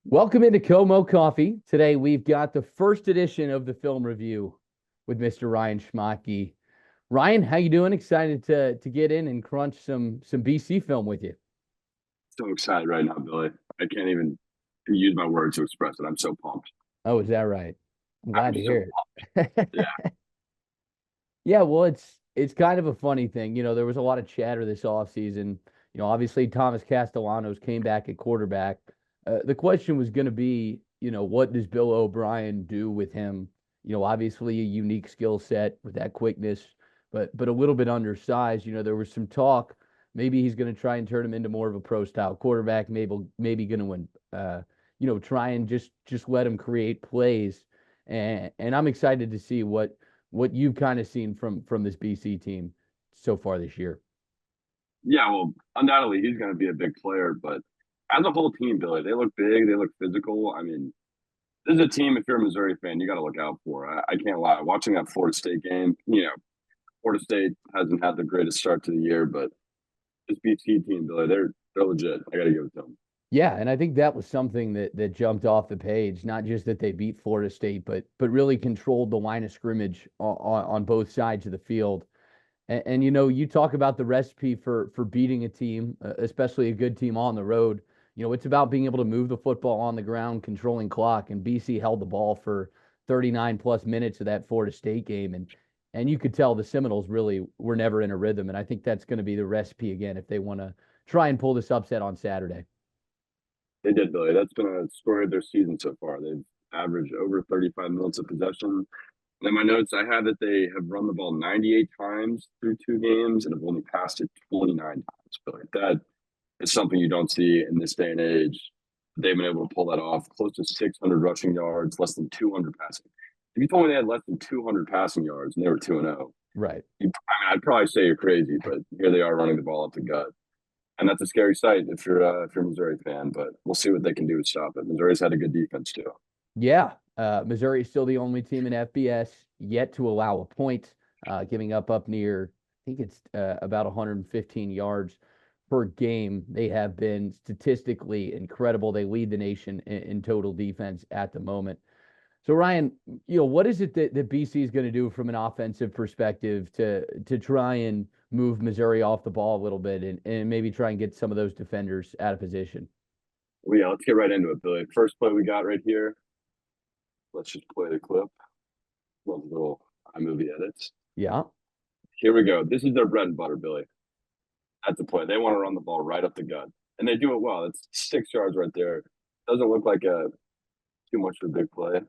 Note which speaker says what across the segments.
Speaker 1: Welcome into Como Coffee. Today we've got the first edition of the film review with Mr. Ryan Schmadtke. Ryan, how you doing? Excited to get in and crunch some BC film with you.
Speaker 2: So excited right now, Billy. I can't even use my words to express it. I'm so pumped.
Speaker 1: Oh, is that right? I'm
Speaker 2: I'm
Speaker 1: glad to
Speaker 2: so
Speaker 1: hear
Speaker 2: pumped. Yeah.
Speaker 1: it. Yeah, well, it's kind of a funny thing. There was a lot of chatter this offseason. Obviously Thomas Castellanos came back at quarterback. The question was going to be, what does Bill O'Brien do with him? Obviously a unique skill set with that quickness, but a little bit undersized. There was some talk. Maybe he's going to try and turn him into more of a pro style quarterback. Maybe going to try and just let him create plays. And I'm excited to see what you've kind of seen from this BC team so far this year.
Speaker 2: Yeah, well, undoubtedly he's going to be a big player, but as a whole team, Billy, they look big, they look physical. I mean, this is a team, if you're a Missouri fan, you got to look out for. I can't lie. Watching that Florida State game, Florida State hasn't had the greatest start to the year, but this BC team, Billy, they're legit. I got to give it to them.
Speaker 1: Yeah, and I think that was something that jumped off the page. Not just that they beat Florida State, but really controlled the line of scrimmage on both sides of the field. And you talk about the recipe for beating a team, especially a good team on the road. It's about being able to move the football on the ground, controlling clock. And BC held the ball for 39 plus minutes of that Florida State game, and you could tell the Seminoles really were never in a rhythm. And I think that's going to be the recipe again if they want to try and pull this upset on Saturday.
Speaker 2: They did, Billy. That's been a story of their season so far. They've averaged over 35 minutes of possession. And in my notes, I have that they have run the ball 98 times through two games and have only passed it 29 times. Billy, that is something you don't see in this day and age. They've been able to pull that off. Close to 600 rushing yards, less than 200 passing. If you told me they had less than 200 passing yards and they were 2-0,
Speaker 1: Right.
Speaker 2: I'd probably say you're crazy, but here they are running the ball up the gut. And that's a scary sight if you're a Missouri fan, but we'll see what they can do to stop it. Missouri's had a good defense too.
Speaker 1: Yeah. Missouri is still the only team in FBS yet to allow a point, giving up near, I think it's about 115 yards per game. They have been statistically incredible. They lead the nation in total defense at the moment. So Ryan, what is it that BC is going to do from an offensive perspective to try and move Missouri off the ball a little bit and maybe try and get some of those defenders out of position?
Speaker 2: Well, yeah, let's get right into it, Billy. First play we got right here. Let's just play the clip. Love the little iMovie edits.
Speaker 1: Yeah.
Speaker 2: Here we go. This is their bread and butter, Billy. At the play, they want to run the ball right up the gut, and they do it well. It's 6 yards right there. Doesn't look like a too much of a big play.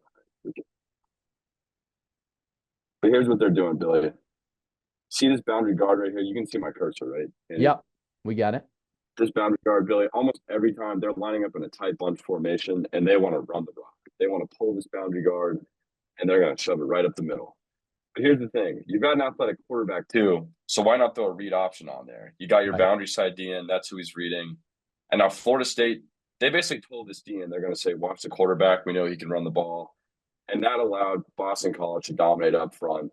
Speaker 2: But here's what they're doing, Billy. See this boundary guard right here? You can see my cursor, right? And
Speaker 1: Yep. We got it.
Speaker 2: this boundary guard, Billy, almost every time they're lining up in a tight bunch formation and they want to run the rock. They want to pull this boundary guard and they're going to shove it right up the middle. But here's the thing. You've got an athletic quarterback too, so why not throw a read option on there? You got your
Speaker 1: Right.
Speaker 2: boundary side DN, that's who he's reading. And now Florida State, they basically told this DN, they're going to say, watch the quarterback. We know he can run the ball. And that allowed Boston College to dominate up front.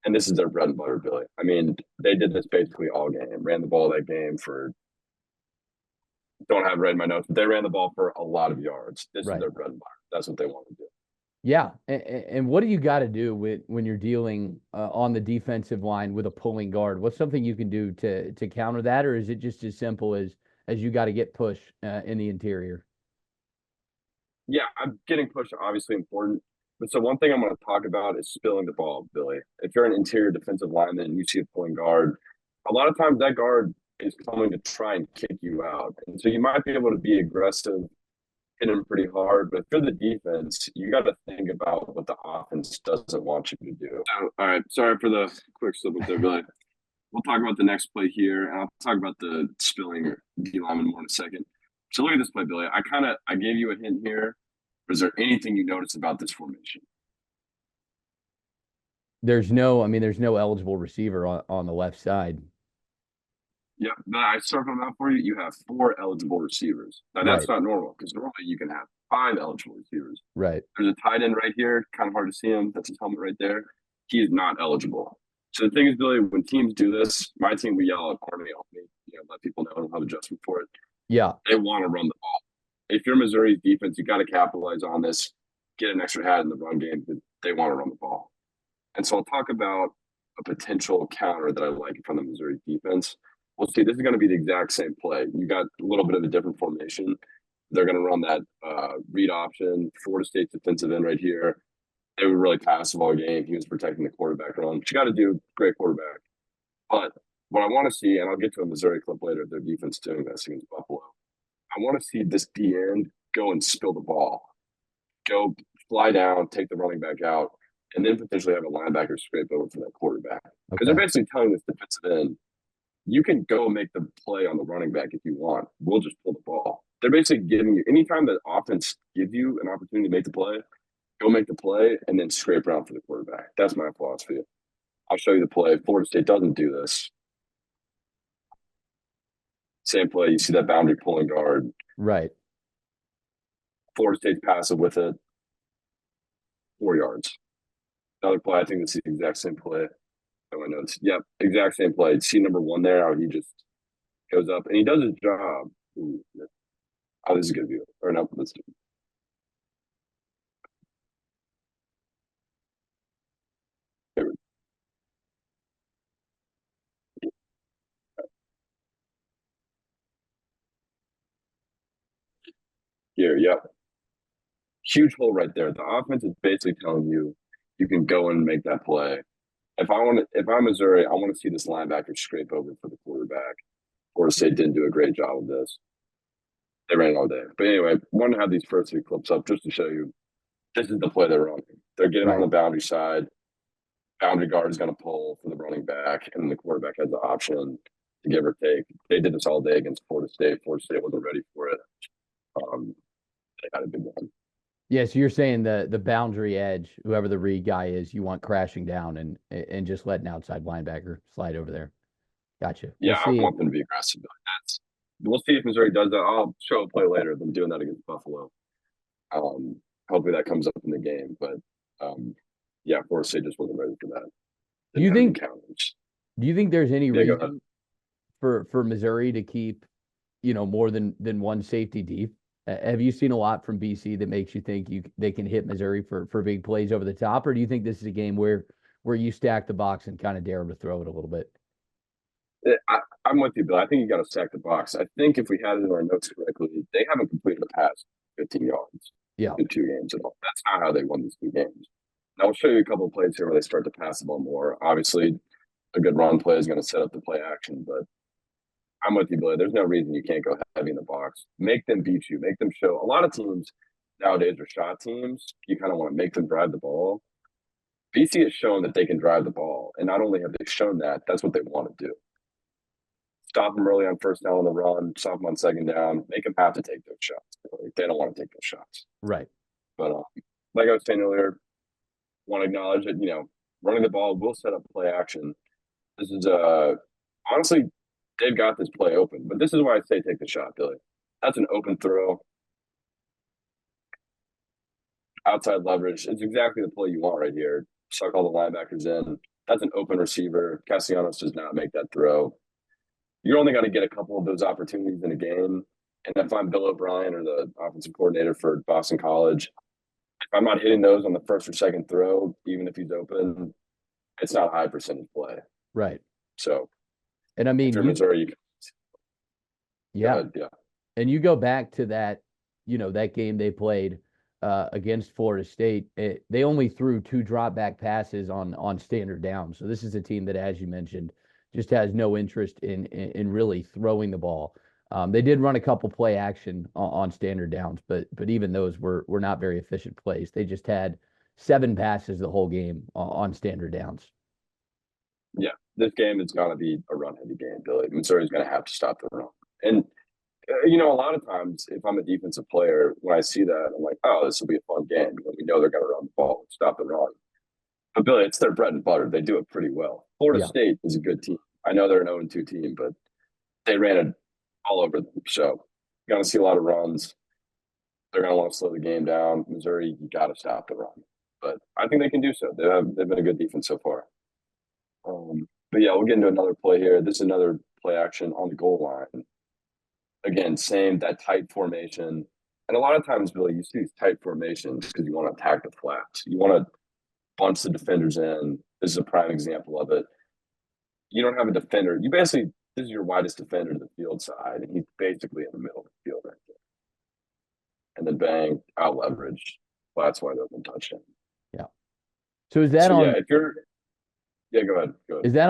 Speaker 2: And this is their bread and butter, Billy. I mean, they did this basically all game, ran the ball that game for, don't have read my notes, but they ran the ball for a lot of yards. This is
Speaker 1: Right.
Speaker 2: their bread and butter. That's what they want to do.
Speaker 1: Yeah. And what do you got to do when you're dealing on the defensive line with a pulling guard? What's something you can do to counter that, or is it just as simple as you got to get push in the interior?
Speaker 2: Yeah, I'm getting pushed, obviously important. But so one thing I'm going to talk about is spilling the ball, Billy. If you're an interior defensive lineman and you see a pulling guard, a lot of times that guard is coming to try and kick you out. And so you might be able to be aggressive, hit him pretty hard. But for the defense, you got to think about what the offense doesn't want you to do. All right. Sorry for the quick slip up there, Billy. We'll talk about the next play here, and I'll talk about the spilling D lineman more in a second. So look at this play, Billy. I gave you a hint here. Is there anything you notice about this formation?
Speaker 1: There's no eligible receiver on the left side.
Speaker 2: Yeah, but I circled them out for you. You have 4 eligible receivers. Now that's
Speaker 1: Right.
Speaker 2: not normal because normally you can have 5 eligible receivers.
Speaker 1: Right.
Speaker 2: There's a tight end right here, kind of hard to see him. That's his helmet right there. He is not eligible. So the thing is, Billy, when teams do this, my team we yell at Army on me, let people know how to adjust for it.
Speaker 1: Yeah.
Speaker 2: They want to run the ball. if you're Missouri's defense, you got to capitalize on this, get an extra hat in the run game because they want to run the ball. And so I'll talk about a potential counter that I like from the Missouri defense. We'll see. This is going to be the exact same play. You got a little bit of a different formation. They're going to run that read option. Florida State's defensive end right here. They were really passive all game. He was protecting the quarterback run. What you got to do, great quarterback. But what I want to see, and I'll get to a Missouri clip later, their defense doing this against Buffalo. I want to see this D end go and spill the ball, go fly down, take the running back out, and then potentially have a linebacker scrape over for that quarterback. Because they're basically telling this defensive end, you can go make the play on the running back if you want. We'll just pull the ball. They're basically giving you, anytime that offense gives you an opportunity to make the play, go make the play and then scrape around for the quarterback. That's my philosophy. I'll show you the play. Florida State doesn't do this. Same play. You see that boundary pulling guard.
Speaker 1: Right.
Speaker 2: Florida State's passive with it. 4 yards. Another play. I think it's the exact same play. Oh, my notes. Yep, exact same play. See number 1 there, how he just goes up and he does his job. Ooh, oh, this is a good view. Or no, let's do. Here, yep. Huge hole right there. The offense is basically telling you you can go and make that play. If I'm Missouri, I want to see this linebacker scrape over for the quarterback. Florida State didn't do a great job of this. They ran all day. But anyway, I want to have these first 3 clips up just to show you this is the play they're running. They're getting on the boundary side. Boundary guard is going to pull for the running back, and then the quarterback has the option to give or take. They did this all day against Florida State. Florida State wasn't ready for it. They had a big one.
Speaker 1: Yeah, so you're saying the boundary edge, whoever the read guy is, you want crashing down and just let an outside linebacker slide over there. Gotcha.
Speaker 2: Yeah, I want them to be aggressive. We'll see if Missouri does that. I'll show a play later of them doing that against Buffalo. Hopefully that comes up in the game. But yeah, Florida State just wasn't ready for that.
Speaker 1: Do you think there's any reason for Missouri to keep, more than one safety deep? Have you seen a lot from BC that makes you think they can hit Missouri for big plays over the top, or do you think this is a game where you stack the box and kind of dare them to throw it a little bit?
Speaker 2: I'm with you, Bill. I think you got to stack the box. I think if we had it in our notes correctly, they haven't completed a pass 15 yards in 2 games at all. That's not how they won these 2 games. Now, I'll show you a couple of plays here where they start to pass the ball more. Obviously, a good run play is going to set up the play action, but I'm with you, Billy. There's no reason you can't go heavy in the box. Make them beat you. Make them show. A lot of teams nowadays are shot teams. You kind of want to make them drive the ball. BC has shown that they can drive the ball, and not only have they shown that, that's what they want to do. Stop them early on first down on the run, stop them on second down, make them have to take those shots. They don't want to take those shots.
Speaker 1: Right.
Speaker 2: But like I was saying earlier, want to acknowledge that, running the ball will set up play action. This is honestly, they've got this play open, but this is why I say take the shot, Billy. That's an open throw. Outside leverage. It's exactly the play you want right here. Suck all the linebackers in. That's an open receiver. Castellanos does not make that throw. You're only going to get a couple of those opportunities in a game. And if I'm Bill O'Brien or the offensive coordinator for Boston College, if I'm not hitting those on the first or second throw, even if he's open, it's not a high percentage play.
Speaker 1: Right.
Speaker 2: So,
Speaker 1: and I mean,
Speaker 2: Missouri,
Speaker 1: yeah. And you go back to that, that game they played against Florida State. They only threw 2 drop back passes on standard down. So this is a team that, as you mentioned, just has no interest in really throwing the ball. They did run a couple play action on standard downs, but even those were not very efficient plays. They just had 7 passes the whole game on standard downs.
Speaker 2: Yeah, this game is going to be a run-heavy game, Billy. Missouri's going to have to stop the run. And, a lot of times, if I'm a defensive player, when I see that, I'm like, oh, this will be a fun game. When we know they're going to run the ball and stop the run. But, Billy, it's their bread and butter. They do it pretty well. Florida State is a good team. I know they're an 0-2 team, but they ran it all over them. So you're going to see a lot of runs. They're going to want to slow the game down. Missouri, you got to stop the run. But I think they can do so. They've been a good defense so far. But yeah, we'll get into another play here. This is another play action on the goal line. Again, same, that tight formation. And a lot of times, Billy, you see these tight formations because you want to attack the flats. You want to bunch the defenders in. This is a prime example of it. You don't have a defender. You basically, this is your widest defender to the field side, and he's basically in the middle of the field right there. And then bang, out leverage, flats wide open, touchdown.
Speaker 1: Yeah. So is that
Speaker 2: So yeah,
Speaker 1: on
Speaker 2: if you're, yeah, go ahead, go ahead.
Speaker 1: is that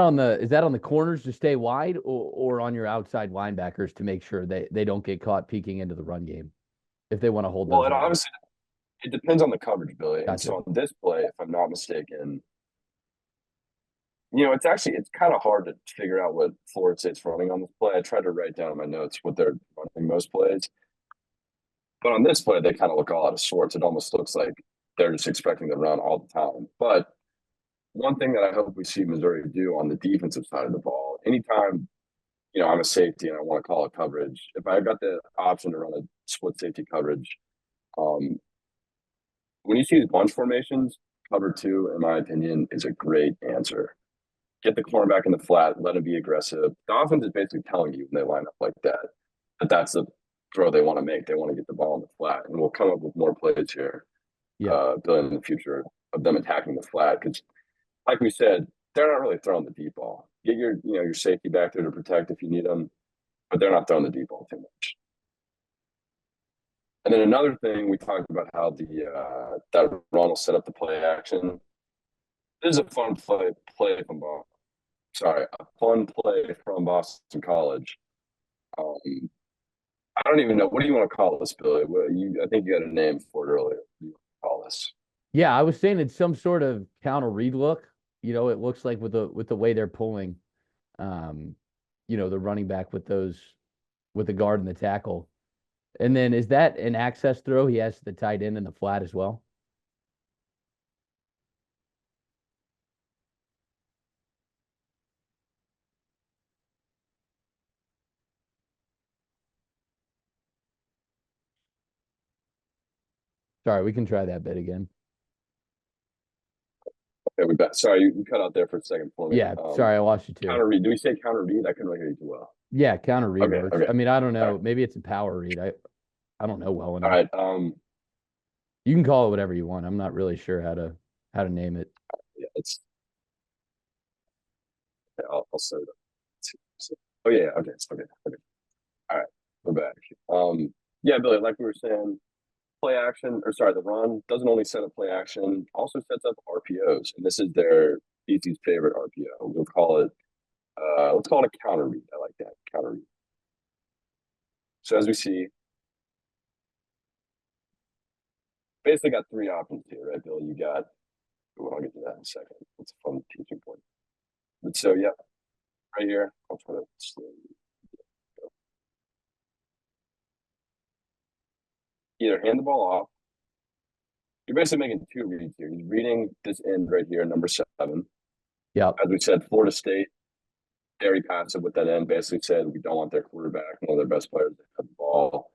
Speaker 1: on the corners to stay wide, or on your outside linebackers to make sure they don't get caught peeking into the run game if they want to hold
Speaker 2: Well,
Speaker 1: those
Speaker 2: it
Speaker 1: lines?
Speaker 2: obviously it depends on the coverage, Billy. And
Speaker 1: Gotcha.
Speaker 2: so on this play, if I'm not mistaken, it's kind of hard to figure out what Florida State's running on this play. I tried to write down in my notes what they're running most plays, but on this play, they kind of look all out of sorts. It almost looks like they're just expecting to run all the time. But one thing that I hope we see Missouri do on the defensive side of the ball, anytime I'm a safety and I want to call a coverage, if I got the option to run a split safety coverage, um, when you see these bunch formations, cover two, in my opinion, is a great answer. Get the cornerback in the flat, let him be aggressive. The offense is basically telling you when they line up like that, that's the throw they want to make. They want to get the ball in the flat. And we'll come up with more plays here,
Speaker 1: Yeah.
Speaker 2: in the future of them attacking the flat. Because, like we said, they're not really throwing the deep ball. Get your safety back there to protect if you need them, but they're not throwing the deep ball too much. And then another thing, we talked about how that run will set up the play action. This is a fun play from a fun play from Boston College. I don't even know, what do you want to call this, Billy? I think you had a name for it earlier. What do you want to call this?
Speaker 1: Yeah, I was saying it's some sort of counter read look. It looks like with the way they're pulling, um, the running back with the guard and the tackle. And then is that an access throw? He has the tight end in the flat as well. Sorry, we can try that bit again.
Speaker 2: Okay, we bet. Sorry, you cut out there for a second for me.
Speaker 1: Yeah, sorry, I lost you too.
Speaker 2: Counter read. Do we say counter read? I couldn't really hear you too well.
Speaker 1: Yeah, counter read
Speaker 2: Okay,
Speaker 1: works.
Speaker 2: okay.
Speaker 1: I mean, I don't
Speaker 2: All
Speaker 1: know.
Speaker 2: right.
Speaker 1: Maybe it's a power read. I don't know well
Speaker 2: All
Speaker 1: enough.
Speaker 2: right.
Speaker 1: You can call it whatever you want. I'm not really sure how to name it.
Speaker 2: Yeah, I'll set it up. Oh yeah, okay, okay, okay. All right, we're back. Yeah, Billy, like we were saying, the run doesn't only set up play action, also sets up RPOs, and this is their DC's favorite RPO. We'll call it, let's call it a counter read. I like that, counter read. So as we see, basically got three options here, right, Bill? I'll get to that in a second. It's a fun teaching point. But so, yeah, right here, I'll try to slowly go. Either hand the ball off. You're basically making two reads here. He's reading this end right here, number 7.
Speaker 1: Yeah.
Speaker 2: As we said, Florida State, very passive with that end, basically said we don't want their quarterback, one of their best players, to have the ball.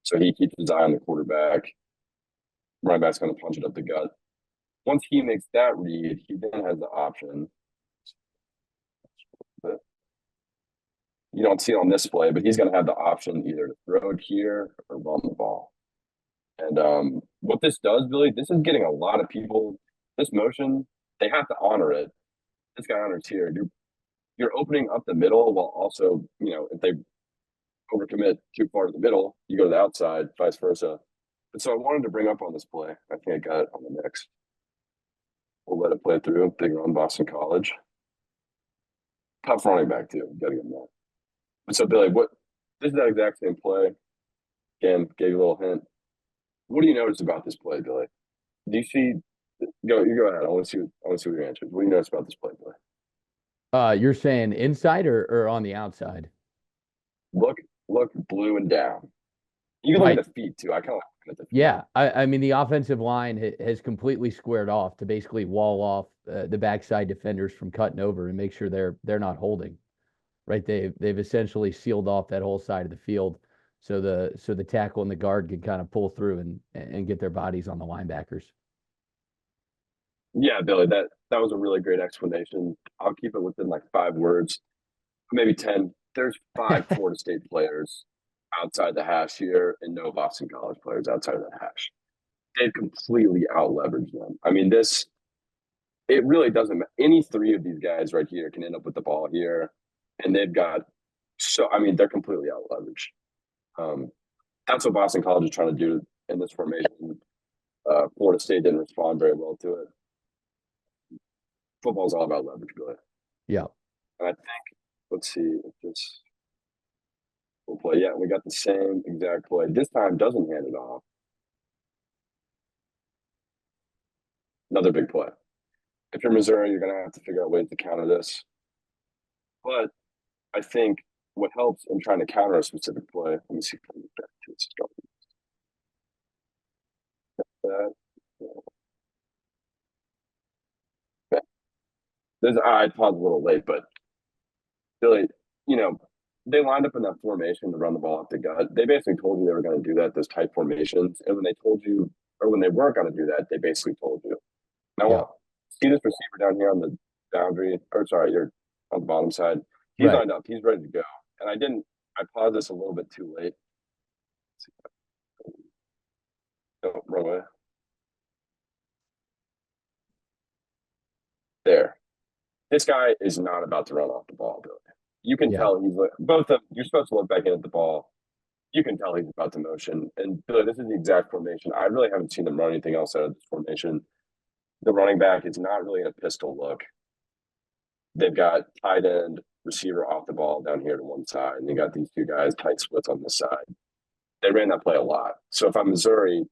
Speaker 2: So he keeps his eye on the quarterback. Running back's going to punch it up the gut. Once he makes that read, he then has the option. You don't see it on this play, but he's going to have the option either to throw it here or run the ball. And what this does, Billy, this is getting a lot of people. This motion, they have to honor it. This guy honors here. You're opening up the middle while also, if they overcommit too far to the middle, you go to the outside, vice versa. And so I wanted to bring up on this play. I think I got it on the next. We'll let it play through. Big run, Boston College. Tough running back too. Got to get him that. But so Billy, this is that exact same play. Again, gave you a little hint. What do you notice about this play, Billy? Do you see? You go ahead. I want to see what your answer is. What do you notice about this play, Billy?
Speaker 1: You're saying inside or on the outside?
Speaker 2: Look blue and down. You can look at the feet too. I kind of like at the feet.
Speaker 1: Yeah, I mean the offensive line has completely squared off to basically wall off the backside defenders from cutting over and make sure they're not holding. Right, they've essentially sealed off that whole side of the field, so the tackle and the guard can kind of pull through and get their bodies on the linebackers.
Speaker 2: Yeah, Billy, that was a really great explanation. I'll keep it within like 5 words, maybe 10. There's 5 Florida State players. outside the hash here and no Boston College players outside of the hash. They've completely out-leveraged them. I mean, it really doesn't matter. Any three of these guys right here can end up with the ball here, and they've got they're completely out-leveraged. That's what Boston College is trying to do in this formation. Florida State didn't respond very well to it. Football is all about leverage, really.
Speaker 1: Yeah.
Speaker 2: And I think, let's see if this will play. Yeah, we got the same exact play. This time doesn't hand it off. Another big play. If you're Missouri, you're going to have to figure out ways to counter this. But I think what helps in trying to counter a specific play, let me see if I can get back to it. I paused a little late, but Billy, they lined up in that formation to run the ball off the gut. They basically told you they were going to do that, those tight formations. And when they told you, or when they weren't going to do that, they basically told you. Now, see this receiver down here on the boundary, or sorry, you're on the bottom side. He's lined up. He's ready to go. And I paused this a little bit too late. No, wrong way. There. This guy is not about to run off the ball, Billy. You can tell he's both of you're supposed to look back in at the ball. You can tell he's about to motion. And Billy, this is the exact formation. I really haven't seen them run anything else out of this formation. The running back is not really in a pistol look. They've got tight end, receiver off the ball down here to one side, and you got these two guys tight splits on this side. They ran that play a lot. So if I'm Missouri,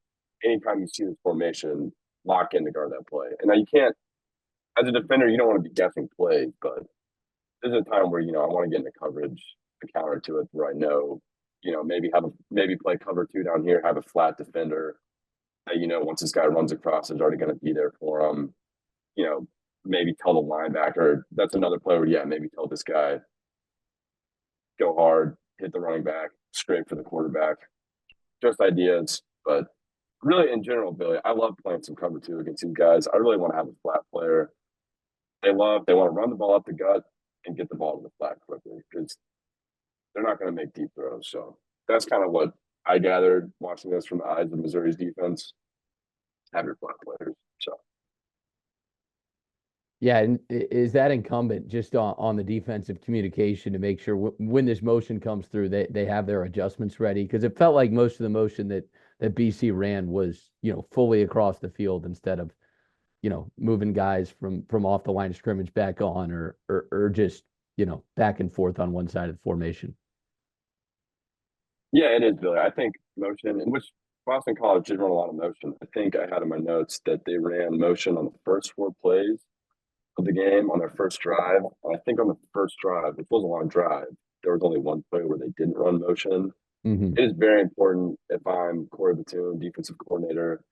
Speaker 2: anytime you see this formation, lock in to guard that play. And now you can't, as a defender, you don't want to be guessing plays, but this is a time where, I want to get into coverage, a counter to it where I know, maybe play cover two down here, have a flat defender that, once this guy runs across, is already going to be there for him. Maybe tell the linebacker. That's another play where, maybe tell this guy, go hard, hit the running back, scrape for the quarterback. Just ideas, but really in general, Billy, I love playing some cover two against these guys. I really want to have a flat player. They want to run the ball up the gut and get the ball to the flat quickly because they're not going to make deep throws. So that's kind of what I gathered watching this from the eyes of Missouri's defense. Have your flat players. So.
Speaker 1: Yeah, and is that incumbent just on the defensive communication to make sure when this motion comes through, they have their adjustments ready? Because it felt like most of the motion that BC ran was, fully across the field instead of, moving guys from off the line of scrimmage back on or just, back and forth on one side of the formation.
Speaker 2: Yeah, it is, Billy. I think motion, in which Boston College did run a lot of motion. I think I had in my notes that they ran motion on the first 4 plays of the game on their first drive. I think on the first drive, which was a long drive, there was only one play where they didn't run motion.
Speaker 1: Mm-hmm.
Speaker 2: It is very important if I'm Corey Batoon, defensive coordinator,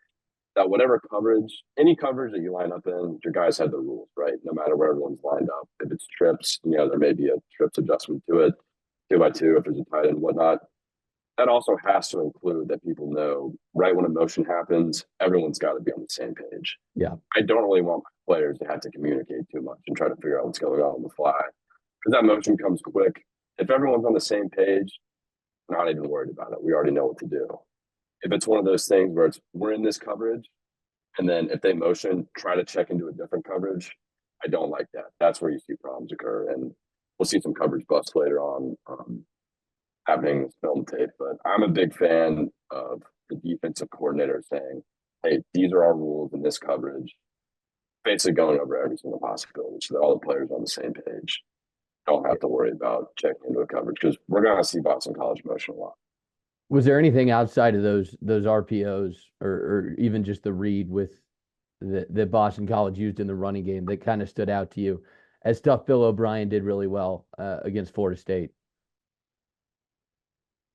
Speaker 2: that whatever coverage, any coverage that you line up in, your guys have the rules, right? No matter where everyone's lined up. If it's trips, there may be a trips adjustment to it, 2 by 2, if there's a tight end and whatnot. That also has to include that people know right when a motion happens, everyone's got to be on the same page.
Speaker 1: Yeah.
Speaker 2: I don't really want my players to have to communicate too much and try to figure out what's going on the fly because that motion comes quick. If everyone's on the same page, we're not even worried about it. We already know what to do. If it's one of those things where we're in this coverage, and then if they motion, try to check into a different coverage, I don't like that. That's where you see problems occur, and we'll see some coverage busts later on happening in this film tape. But I'm a big fan of the defensive coordinator saying, hey, these are our rules in this coverage, basically going over every single possibility so that all the players are on the same page. Don't have to worry about checking into a coverage because we're going to see Boston College motion a lot.
Speaker 1: Was there anything outside of those RPOs or even just the read with that Boston College used in the running game that kind of stood out to you as stuff Bill O'Brien did really well against Florida State?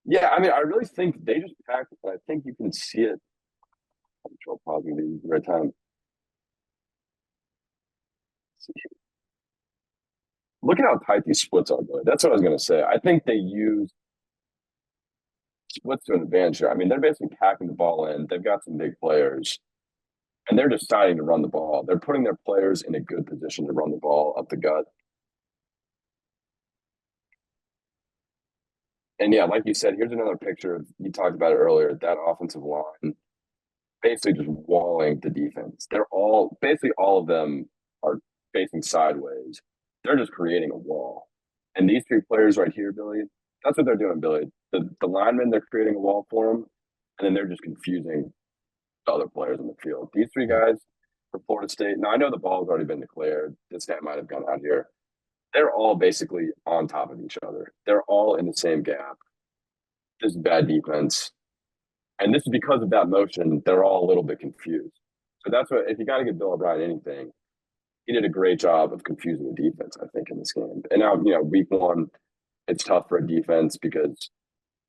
Speaker 2: Yeah, I mean, I really think they just packed it. I think you can see it. I'm pausing the right time. Look at how tight these splits are, Billy. That's what I was going to say. I think they use splits to an advantage here. I mean, they're basically packing the ball in. They've got some big players, and they're deciding to run the ball. They're putting their players in a good position to run the ball up the gut. And yeah, like you said, here's another picture of, you talked about it earlier, that offensive line basically just walling the defense. They're all basically all of them are facing sideways. They're just creating a wall. And these three players right here, Billy, that's what they're doing, Billy. The linemen, they're creating a wall for them, and then they're just confusing the other players in the field. These three
Speaker 1: Yeah.
Speaker 2: guys for Florida State. Now I know the ball's already been declared. This guy might have gone out here. They're all basically on top of each other. They're all in the same gap. This is bad defense. And this is because of that motion, they're all a little bit confused. So that's what, if you got to give Bill O'Brien anything, he did a great job of confusing the defense, I think, in this game. And now, week one, it's tough for a defense because,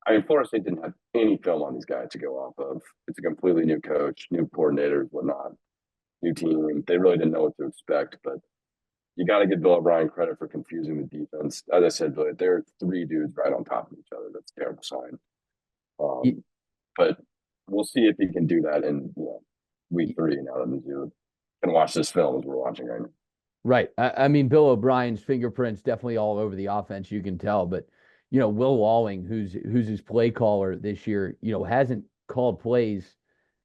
Speaker 2: I mean, Florida State didn't have any film on these guys to go off of. It's a completely new coach, new coordinators, whatnot, new team. They really didn't know what to expect, but you got to give Bill O'Brien credit for confusing the defense. As I said, there are three dudes right on top of each other. That's a terrible sign. But we'll see if he can do that in week 3 now that Mizzou can watch this film as we're watching right now.
Speaker 1: Right. I mean, Bill O'Brien's fingerprints definitely all over the offense, you can tell. But, Will Walling, who's his play caller this year, hasn't called plays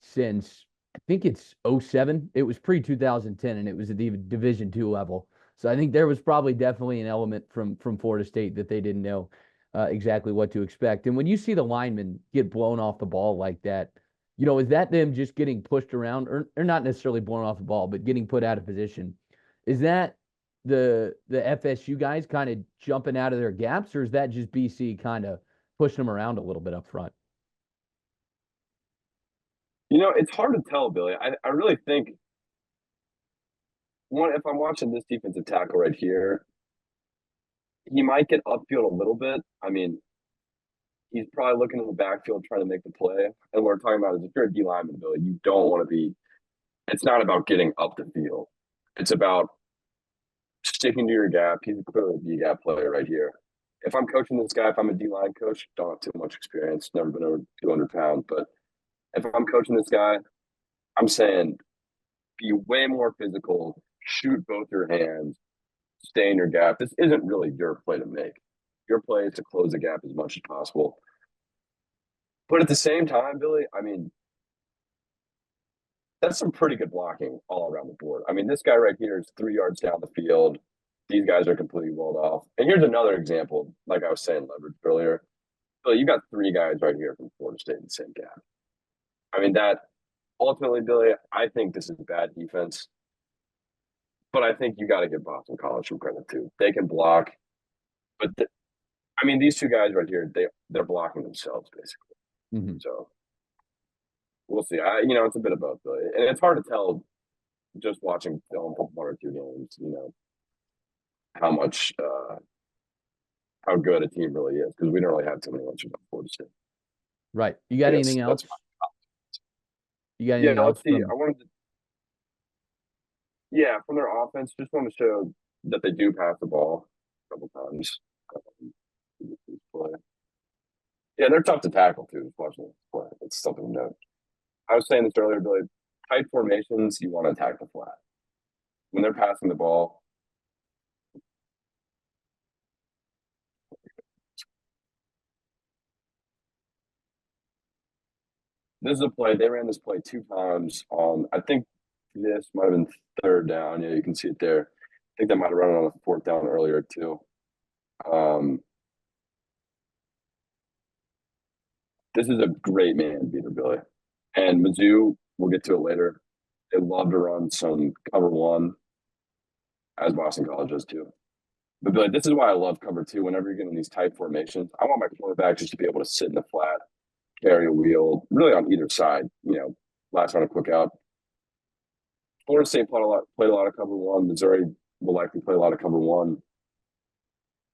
Speaker 1: since I think it's '07. It was pre-2010, and it was at the Division II level. So I think there was probably definitely an element from Florida State that they didn't know exactly what to expect. And when you see the linemen get blown off the ball like that, is that them just getting pushed around, or not necessarily blown off the ball, but getting put out of position? Is that the FSU guys kind of jumping out of their gaps, or is that just BC kind of pushing them around a little bit up front?
Speaker 2: It's hard to tell, Billy. I really think if I'm watching this defensive tackle right here, he might get upfield a little bit. I mean, he's probably looking in the backfield trying to make the play. And what we're talking about is if you're a D lineman, Billy, you don't want to be. It's not about getting up the field. It's about sticking to your gap. He's clearly a D gap player right here. If I'm coaching this guy, if I'm a D line coach, don't have too much experience, never been over 200 pounds. But if I'm coaching this guy, I'm saying be way more physical, shoot both your hands, stay in your gap. This isn't really your play to make. Your play is to close the gap as much as possible. But at the same time, Billy, I mean, that's some pretty good blocking all around the board. I mean, this guy right here is 3 yards down the field. These guys are completely walled off. And here's another example, like I was saying, leverage earlier. So you got 3 guys right here from Florida State in the same gap. I mean, that ultimately, Billy, I think this is bad defense. But I think you got to give Boston College some credit too. They can block, but I mean, these 2 guys right here, they're blocking themselves basically.
Speaker 1: Mm-hmm.
Speaker 2: So we'll see. It's a bit of both, Billy, and it's hard to tell just watching film from 1 or 2 games. How much, how good a team really is because we don't really have too many answers on Florida State.
Speaker 1: Right. You got anything else? You got anything else?
Speaker 2: Let's see. I wanted to. Yeah, from their offense, just want to show that they do pass the ball a couple times. Yeah, they're tough to tackle too. Just watching this play, it's something to note. I was saying this earlier, Billy. Tight formations, you want to attack the flat. When they're passing the ball, this is a play. They ran this play 2 times on, I think this might have been 3rd down. Yeah, you can see it there. I think they might have run it on a 4th down earlier too. This is a great man beater, Billy. And Mizzou, we'll get to it later. They love to run some cover 1, as Boston College does too. But Billy, this is why I love cover 2. Whenever you're getting these tight formations, I want my quarterback just to be able to sit in the flat, carry a wheel, really on either side. Last on a quick out. Florida State played a lot of cover 1. Missouri will likely play a lot of cover 1.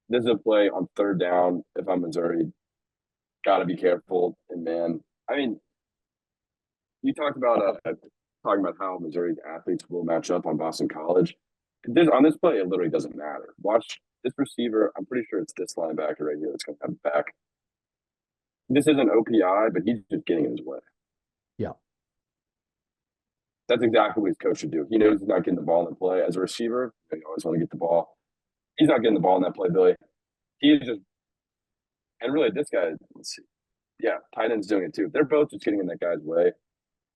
Speaker 2: This is a play on 3rd down. If I'm Missouri, got to be careful. And man, I mean, you talked about how Missouri's athletes will match up on Boston College. On this play, it literally doesn't matter. Watch this receiver. I'm pretty sure it's this linebacker right here that's going to have back. This isn't OPI, but he's just getting in his way.
Speaker 1: Yeah.
Speaker 2: That's exactly what his coach should do. He knows he's not getting the ball in the play. As a receiver, you always want to get the ball. He's not getting the ball in that play, Billy. He's just And really, this guy, let's see, yeah, tight end's doing it too. They're both just getting in that guy's way.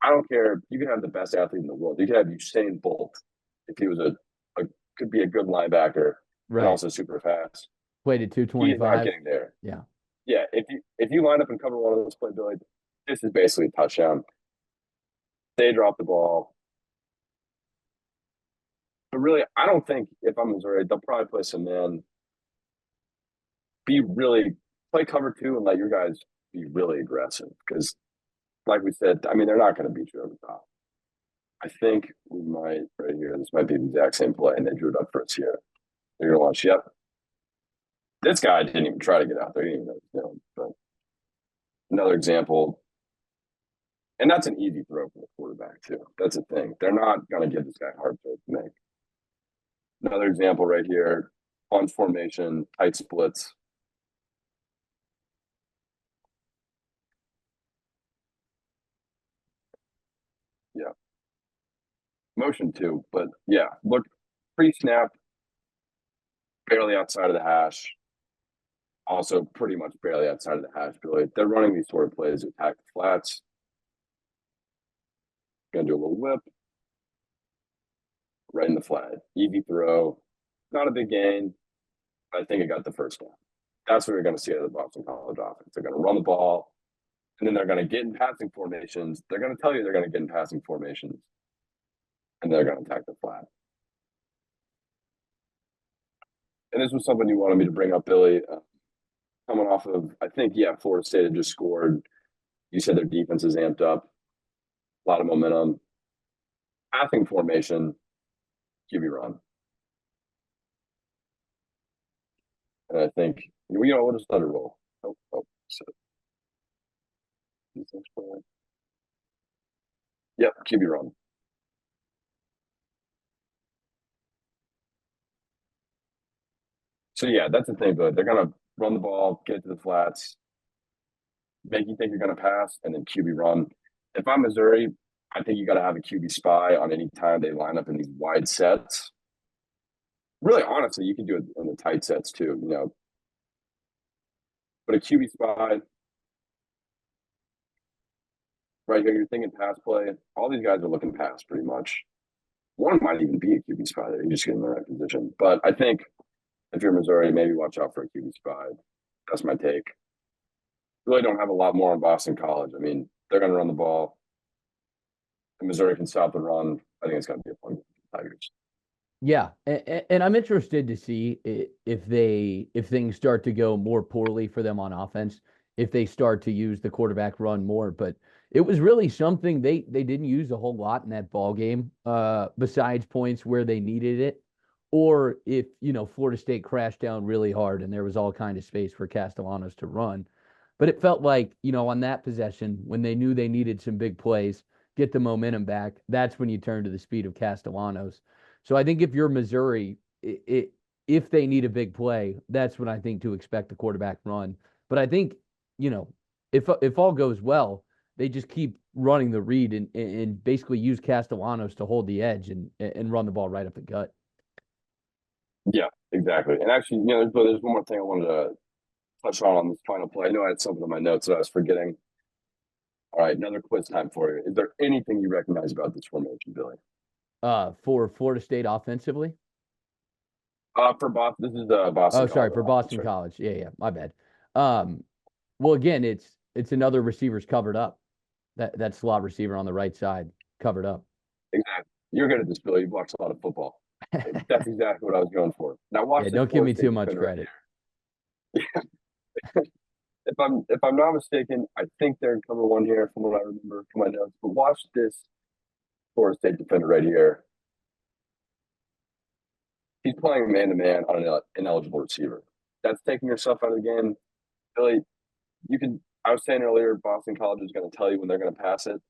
Speaker 2: I don't care. You can have the best athlete in the world. You could have Usain Bolt if he was a could be a good linebacker and
Speaker 1: Right.
Speaker 2: also super fast.
Speaker 1: Played at
Speaker 2: He is not
Speaker 1: 225.
Speaker 2: getting there.
Speaker 1: Yeah.
Speaker 2: Yeah, if you line up and cover one of those play, Billy, this is basically a touchdown. They drop the ball. But really, I don't think if I'm Missouri, they'll probably play some man. Be really play cover two and let your guys be really aggressive because, like we said, I mean they're not going to beat you over the top. I think we might right here. This might be the exact same play, and they drew it up for us here. They're going to watch. Yep, this guy didn't even try to get out there. He didn't even know, but another example, and that's an easy throw for the quarterback too. That's the thing. They're not going to give this guy hard to make. Another example right here: punch formation, tight splits. Yeah, motion too, but yeah, look, pre-snap, barely outside of the hash. Also, pretty much barely outside of the hash. Billy, they're running these sort of plays to attack the flats. Gonna do a little whip, right in the flat. Easy throw, not a big gain. I think it got the first down. That's what we're going to see out of the Boston College offense. They're going to run the ball, and then they're going to get in passing formations. They're going to tell you they're going to get in passing formations, and they're going to attack the flat. And this was something you wanted me to bring up, Billy. Coming off of, I think, yeah, Florida State had just scored. You said their defense is amped up, a lot of momentum. Passing formation, QB run. And I think, we'll just let it roll. So. Yep, QB run. So yeah, that's the thing, but they're gonna run the ball, get it to the flats, make you think you're gonna pass, and then QB run. If I'm Missouri, I think you got to have a QB spy on any time they line up in these wide sets. Really, honestly, you can do it in the tight sets too, But a QB spy, right here, you're thinking pass play. All these guys are looking pass pretty much. One might even be a QB spy there. You just get in the right position. But I think if you're Missouri, maybe watch out for a QB spy. That's my take. Really don't have a lot more on Boston College. I mean, they're going to run the ball. If Missouri can stop the run, I think it's going to be a fun game for the Tigers.
Speaker 1: Yeah, and I'm interested to see if things start to go more poorly for them on offense, if they start to use the quarterback run more. But it was really something they didn't use a whole lot in that ball game, besides points where they needed it, or if Florida State crashed down really hard and there was all kind of space for Castellanos to run. But it felt like on that possession when they knew they needed some big plays, get the momentum back. That's when you turn to the speed of Castellanos. So I think if you're Missouri, if they need a big play, that's when I think to expect the quarterback run. But I think, if all goes well, they just keep running the read and basically use Castellanos to hold the edge and run the ball right up the gut.
Speaker 2: Yeah, exactly. And actually, there's one more thing I wanted to touch on this final play. I know I had something in my notes that I was forgetting. All right, another quiz time for you. Is there anything you recognize about this formation, Billy?
Speaker 1: For Florida State offensively.
Speaker 2: For Boston, this is Boston.
Speaker 1: Oh, sorry,
Speaker 2: College
Speaker 1: for Boston
Speaker 2: right?
Speaker 1: College. Yeah, my bad. Well, again, it's another receiver's covered up. That slot receiver on the right side covered up.
Speaker 2: Exactly. You're good at this, Billy. You've watched a lot of football. That's exactly what I was going for. Now watch
Speaker 1: Yeah,
Speaker 2: this
Speaker 1: don't give
Speaker 2: Florida
Speaker 1: me too
Speaker 2: State
Speaker 1: much
Speaker 2: defender right
Speaker 1: credit.
Speaker 2: here. If I'm not mistaken, I think they're in cover one here from what I remember from my notes. But watch this Florida State defender right here. He's playing man to man on an ineligible receiver. That's taking yourself out of the game. Billy, you can. I was saying earlier, Boston College is going to tell you when they're going to pass it.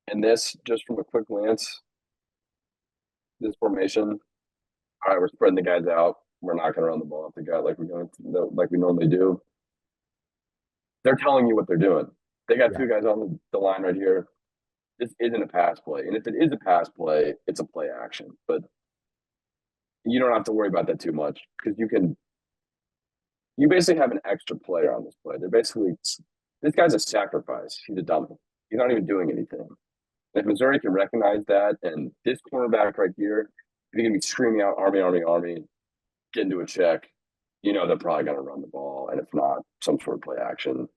Speaker 2: And this, just from a quick glance, this formation. All right, we're spreading the guys out. We're not going to run the ball up the gut like we normally do. They're telling you what they're doing. They got two guys on the line right here. This isn't a pass play, and if it is a pass play, it's a play action. But you don't have to worry about that too much because you can you basically have an extra player on this play. They're basically this guy's a sacrifice. He's a dummy. He's not even doing anything. If Missouri can recognize that, and this cornerback right here, if he can be screaming out Army, Army, Army, get into a check, they're probably going to run the ball. And if not, some sort of play action.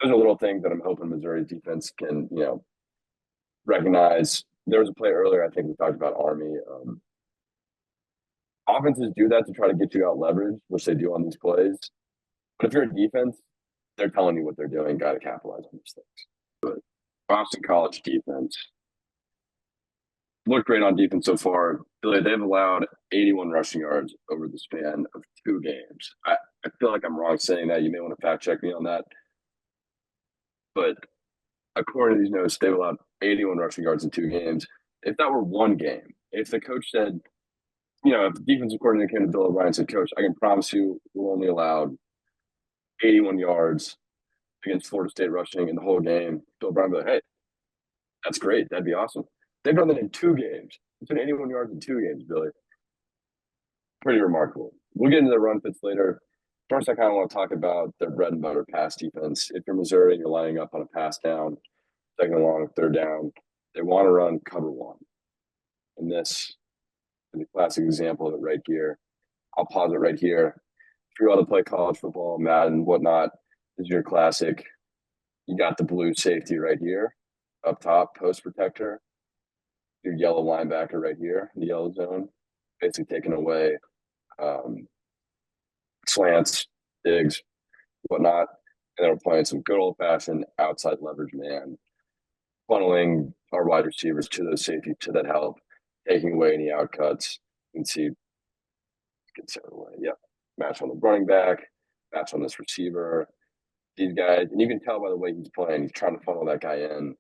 Speaker 2: Those are little things that I'm hoping Missouri's defense can, recognize. There was a play earlier, I think we talked about Army. Offenses do that to try to get you out leverage, which they do on these plays. But if you're a defense, they're telling you what they're doing, got to capitalize on these things. But Boston College defense looked great on defense so far. Billy, they've allowed 81 rushing yards over the span of 2 games. I feel like I'm wrong saying that. You may want to fact check me on that. But according to these notes, they've allowed 81 rushing yards in 2 games. If that were 1 game, if the coach said, if the defensive coordinator came to Bill O'Brien and said, Coach, I can promise you we'll only allow 81 yards against Florida State rushing in the whole game, Bill O'Brien would be like, hey, that's great. That'd be awesome. They've done that in 2 games. It's been 81 yards in 2 games, Billy. Pretty remarkable. We'll get into the run fits later. First, I kind of want to talk about their bread and butter pass defense. If you're Missouri and you're lining up on a pass down, 2nd and long, 3rd down, they want to run cover 1. And this is a classic example of it right here. I'll pause it right here. If you want to play college football, Madden, whatnot, this is your classic. You got the blue safety right here, up top, post protector. Your yellow linebacker right here, the yellow zone, basically taking away slants, digs, whatnot. And then we're playing some good old-fashioned outside leverage man, funneling our wide receivers to those safety, to that help, taking away any outcuts. You can see, get set away. Yep. Match on the running back, match on this receiver. These guys, and you can tell by the way he's playing, he's trying to funnel that guy in.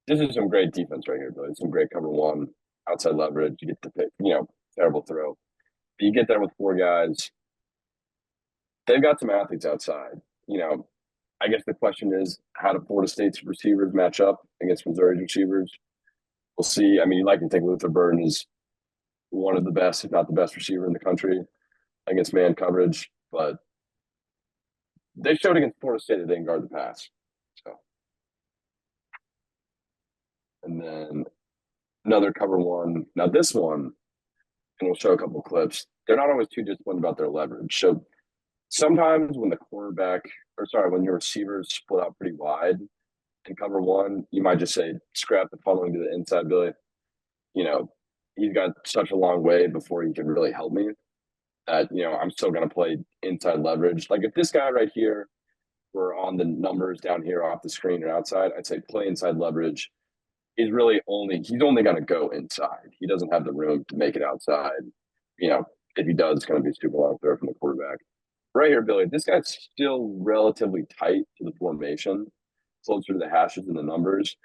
Speaker 2: This is some great defense right here, Billy. Some great cover 1, outside leverage. You get the pick, terrible throw. But you get there with 4 guys. They've got some athletes outside. I guess the question is, how do Florida State's receivers match up against Missouri's receivers? We'll see. I mean, you like to think Luther Burden is one of the best, if not the best receiver in the country against man coverage, but they showed against Florida State that they can guard the pass. So, and then another cover 1. Now this one, and we'll show a couple of clips, they're not always too disciplined about their leverage. So sometimes when when your receivers split out pretty wide in cover 1, you might just say, scrap the funneling to the inside, Billy. He's got such a long way before he can really help me that, I'm still going to play inside leverage. Like if this guy right here were on the numbers down here off the screen or outside, I'd say play inside leverage. He's only going to go inside. He doesn't have the room to make it outside. If he does, it's going to be a super long throw from the quarterback. Right here, Billy, this guy's still relatively tight to the formation, closer to the hashes and the numbers.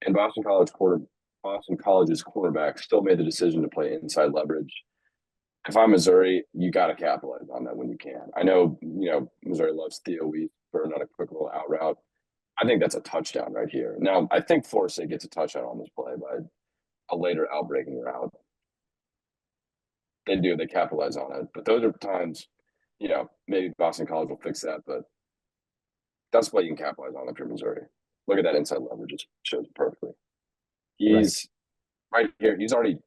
Speaker 2: And Boston College's quarterback still made the decision to play inside leverage. If I'm Missouri, you got to capitalize on that when you can. I know, Missouri loves Theo Weiss for another quick little out route. I think that's a touchdown right here. Now, I think Florida State gets a touchdown on this play by a later outbreaking route. They do. They capitalize on it. But those are times, maybe Boston College will fix that. But that's what you can capitalize on if you're Missouri. Look at that inside leverage. It shows it perfectly. He's right here. He's already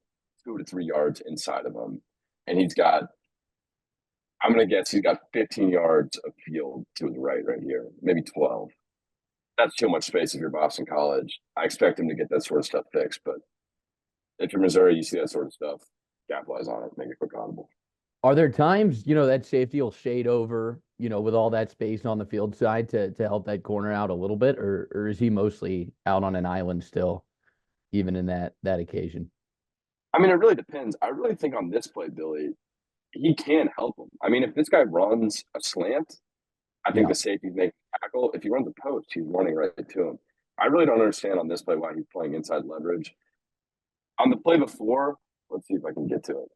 Speaker 2: 2 to 3 yards inside of him. And I'm going to guess he's got 15 yards of field to his right here, maybe 12. That's too much space if you're Boston College. I expect him to get that sort of stuff fixed. But if you're Missouri, you see that sort of stuff, capitalize on it, make it quick audible.
Speaker 1: Are there times, that safety will shade over, with all that space on the field side to help that corner out a little bit, or is he mostly out on an island still, even in that occasion?
Speaker 2: I mean, it really depends. I really think on this play, Billy, he can help him. I mean, if this guy runs a slant, I think the safety's making a tackle. If he runs a post, he's running right to him. I really don't understand on this play why he's playing inside leverage. On the play before, let's see if I can get to it.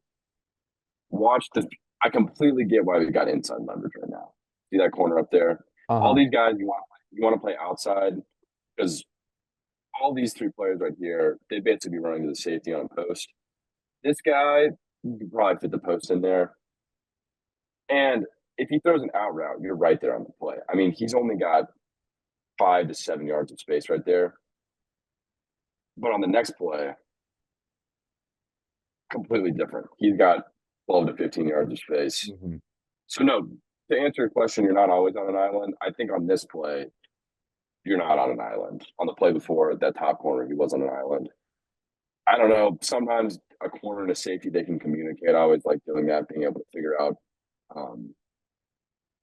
Speaker 2: Watch this. I completely get why we got inside leverage right now. See that corner up there? All these guys, you want to play outside because all these 3 players right here, they basically be running to the safety on a post. This guy, you could probably fit the post in there. And if he throws an out route, you're right there on the play. I mean, he's only got 5 to 7 yards of space right there. But on the next play, completely different. He's got 12 to 15 yards of space.
Speaker 1: Mm-hmm.
Speaker 2: So, no, to answer your question, you're not always on an island. I think on this play, you're not on an island. On the play before, that top corner, he was on an island. I don't know. Sometimes a corner and a safety, they can communicate. I always like doing that, being able to figure out, um,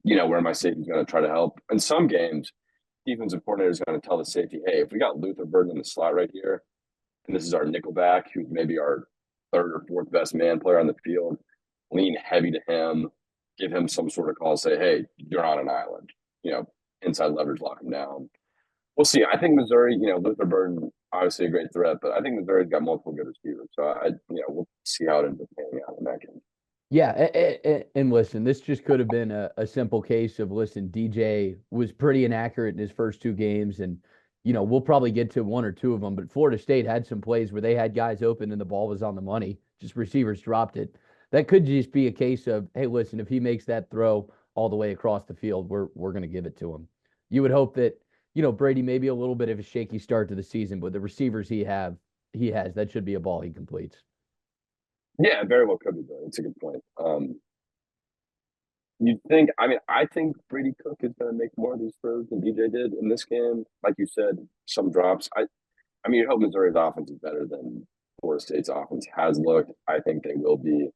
Speaker 2: where my safety's going to try to help. In some games, defensive coordinator is going to tell the safety, hey, if we got Luther Burden in the slot right here, and this is our nickelback, who's maybe our third or fourth best man player on the field, lean heavy to him, give him some sort of call, say, hey, you're on an island, inside leverage, lock him down. We'll see. I think Missouri, Luther Burden, obviously a great threat, but I think Missouri's got multiple good receivers. So we'll see how it ends up panning out in that game.
Speaker 1: Yeah, and listen, this just could have been a simple case of, listen, DJ was pretty inaccurate in his first two games, and we'll probably get to one or two of them, but Florida State had some plays where they had guys open and the ball was on the money, just receivers dropped it. That could just be a case of, hey, listen, if he makes that throw all the way across the field, we're going to give it to him. You would hope that, Brady maybe a little bit of a shaky start to the season, but the receivers he has, that should be a ball he completes.
Speaker 2: Yeah, very well could be, though. It's a good point. You'd think, I think Brady Cook is going to make more of these throws than DJ did in this game. Like you said, some drops. You hope Missouri's offense is better than Florida State's offense has looked. I think they will be.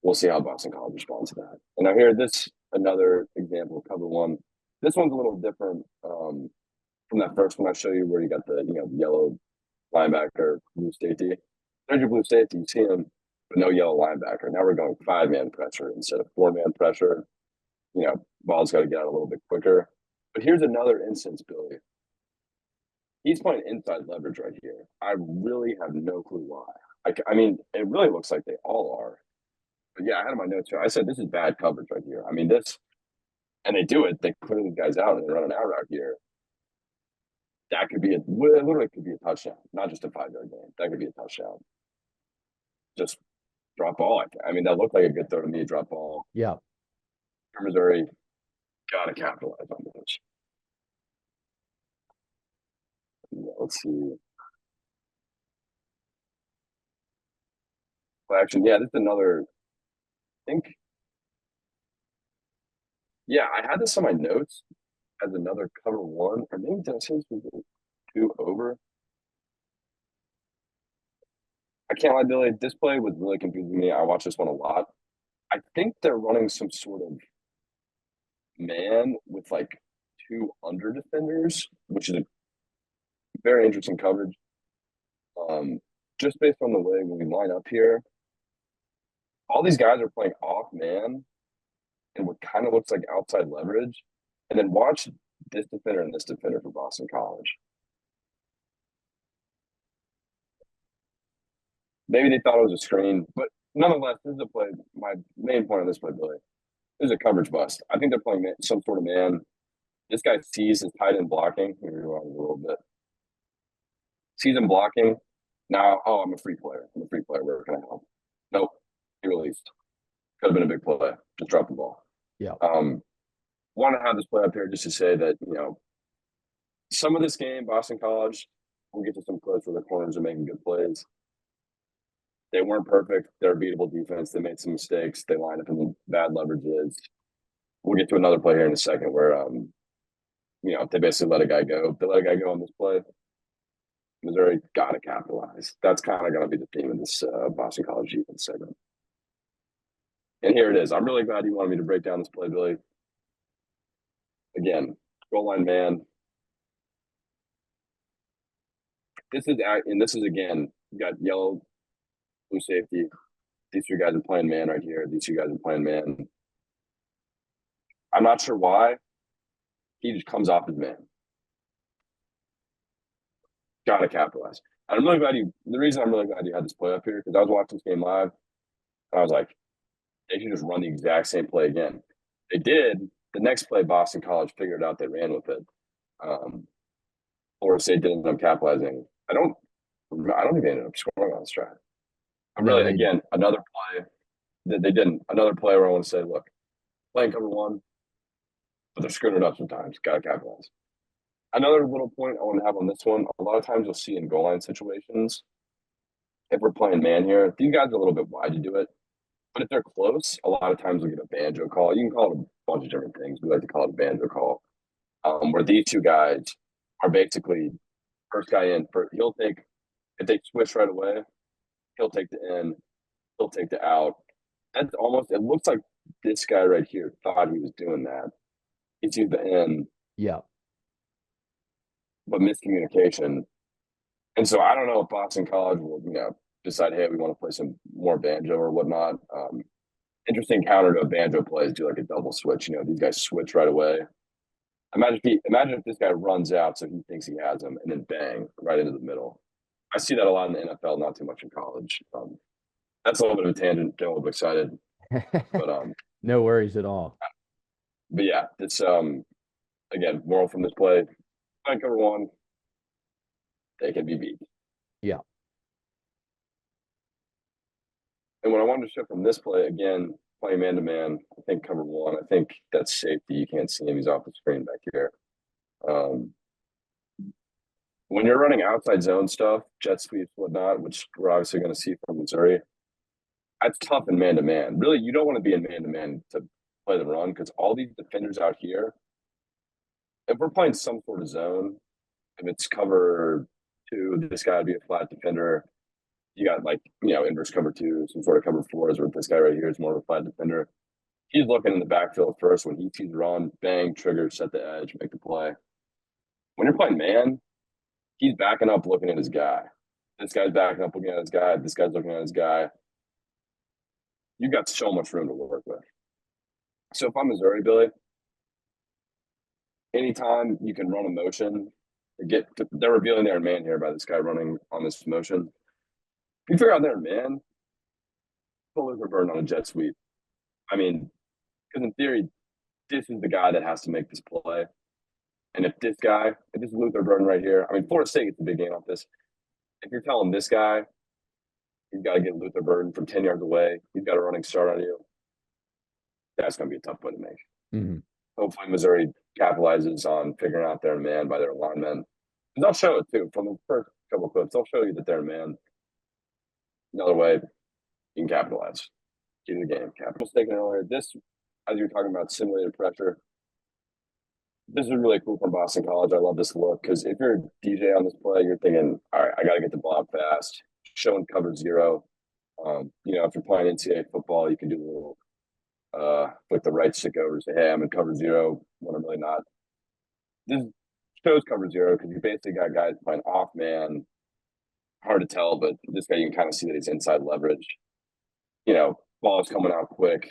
Speaker 2: We'll see how Boston College responds to that. And now here, another example of cover one. This one's a little different from that first one I show you, where you got the yellow linebacker, blue safety. There's your blue safety. You see him, but no yellow linebacker. Now we're going 5-man pressure instead of 4-man pressure. Ball's got to get out a little bit quicker. But here's another instance, Billy. He's playing inside leverage right here. I really have no clue why. It really looks like they all are. But yeah, I had my notes here. I said this is bad coverage right here. And they do it. They clear these guys out and they run an out route here. That could be literally could be a touchdown, not just a 5-yard game. That could be a touchdown. Just drop ball. That looked like a good throw to me. Drop ball.
Speaker 1: Yeah.
Speaker 2: Missouri got to capitalize on this. Let's see. Well, actually, yeah, this is another. I think. Yeah, I had this on my notes as another cover one, or maybe did I say this was 2 over? I can't lie, Billy. This play was really confusing me. I watched this one a lot. I think they're running some sort of man with like 2 under defenders, which is a very interesting coverage. Just based on the way when we line up here, all these guys are playing off man and what kind of looks like outside leverage. And then watch this defender and this defender for Boston College. Maybe they thought it was a screen, but nonetheless, this is a play. My main point on this play, Billy, this is a coverage bust. I think they're playing some sort of man. This guy sees his tight end blocking. Here we go a little bit. Sees him blocking. Now, I'm a free player. Where can I help? Nope. He released. Could have been a big play. Just drop the ball.
Speaker 1: Yeah.
Speaker 2: Want to have this play up here just to say that, some of this game, Boston College, we'll get to some clips where the corners are making good plays. They weren't perfect. They're a beatable defense. They made some mistakes. They lined up in bad leverages. We'll get to another play here in a second where, they basically let a guy go. If they let a guy go on this play, Missouri got to capitalize. That's kind of going to be the theme of this Boston College defense segment. And here it is. I'm really glad you wanted me to break down this play, Billy. Again, goal line man. This is again, you got yellow, blue safety. These 3 guys are playing man right here. These 2 guys are playing man. I'm not sure why. He just comes off his man. Got to capitalize. And I'm really glad the reason I'm really glad you had this play up here, because I was watching this game live, and I was like, they should just run the exact same play again. They did. The next play, Boston College figured out they ran with it. Florida State didn't end up capitalizing. I don't think they ended up scoring on this drive. Again, another play that they didn't. Another play where I want to say, look, playing cover one, but they're screwing it up sometimes. Got to capitalize. Another little point I want to have on this one, a lot of times you'll see in goal line situations, if we're playing man here, these guys are a little bit wide to do it. But if they're close, a lot of times we'll get a banjo call. You can call it a bunch of different things. We like to call it a banjo call, where these two guys are basically first guy in. He'll take, if they switch right away, he'll take the in, he'll take the out. That's almost, it looks like this guy right here thought he was doing that. He sees the in,
Speaker 1: Yeah.
Speaker 2: but miscommunication. And so I don't know if Boston College will, decide, hey, we want to play some more banjo or whatnot. Interesting counter to a banjo play is do like a double switch. These guys switch right away. Imagine if this guy runs out so he thinks he has him, and then bang right into the middle. I see that a lot in the NFL, not too much in college. That's a little bit of a tangent. Get a little bit excited, but
Speaker 1: No worries at all.
Speaker 2: but yeah, it's again, moral from this play: find cover one, they can be beat.
Speaker 1: Yeah.
Speaker 2: And what I wanted to show from this play, again, playing man to man, I think cover one. I think that's safety. You can't see him; he's off the screen back here. When you're running outside zone stuff, jet sweeps, whatnot, which we're obviously going to see from Missouri, that's tough in man to man. Really, you don't want to be in man to man to play the run because all these defenders out here, if we're playing some sort of zone, if it's cover two, this guy would be a flat defender. You got inverse cover two, some sort of cover fours, where this guy right here is more of a flat defender. He's looking in the backfield first. When he sees run, bang, trigger, set the edge, make the play. When you're playing man, he's backing up looking at his guy. This guy's backing up looking at his guy. This guy's looking at his guy. You've got so much room to work with. So if I'm Missouri, Billy, anytime you can run a motion, they're revealing their man here by this guy running on this motion. If you figure out their man, pull Luther Burden on a jet sweep. I mean, because in theory, this is the guy that has to make this play. And if this is Luther Burden right here, I mean, Florida State gets a big game off this. If you're telling this guy, you've got to get Luther Burden from 10 yards away, he's got a running start on you, that's going to be a tough play to make.
Speaker 1: Mm-hmm.
Speaker 2: Hopefully, Missouri capitalizes on figuring out their man by their linemen. And they'll show it too from the first couple of clips. They'll show you that they're man. Another way you can capitalize. Get in the game. Capital taken earlier. This, as you were talking about, simulated pressure. This is really cool from Boston College. I love this look because if you're a DJ on this play, you're thinking, all right, I got to get the ball up fast. Showing cover zero. If you're playing NCAA football, you can do a little with the right stick over, say, hey, I'm in cover zero when I'm really not. This shows cover zero because you basically got guys playing off man. Hard to tell, but this guy you can kind of see that he's inside leverage. Ball is coming out quick.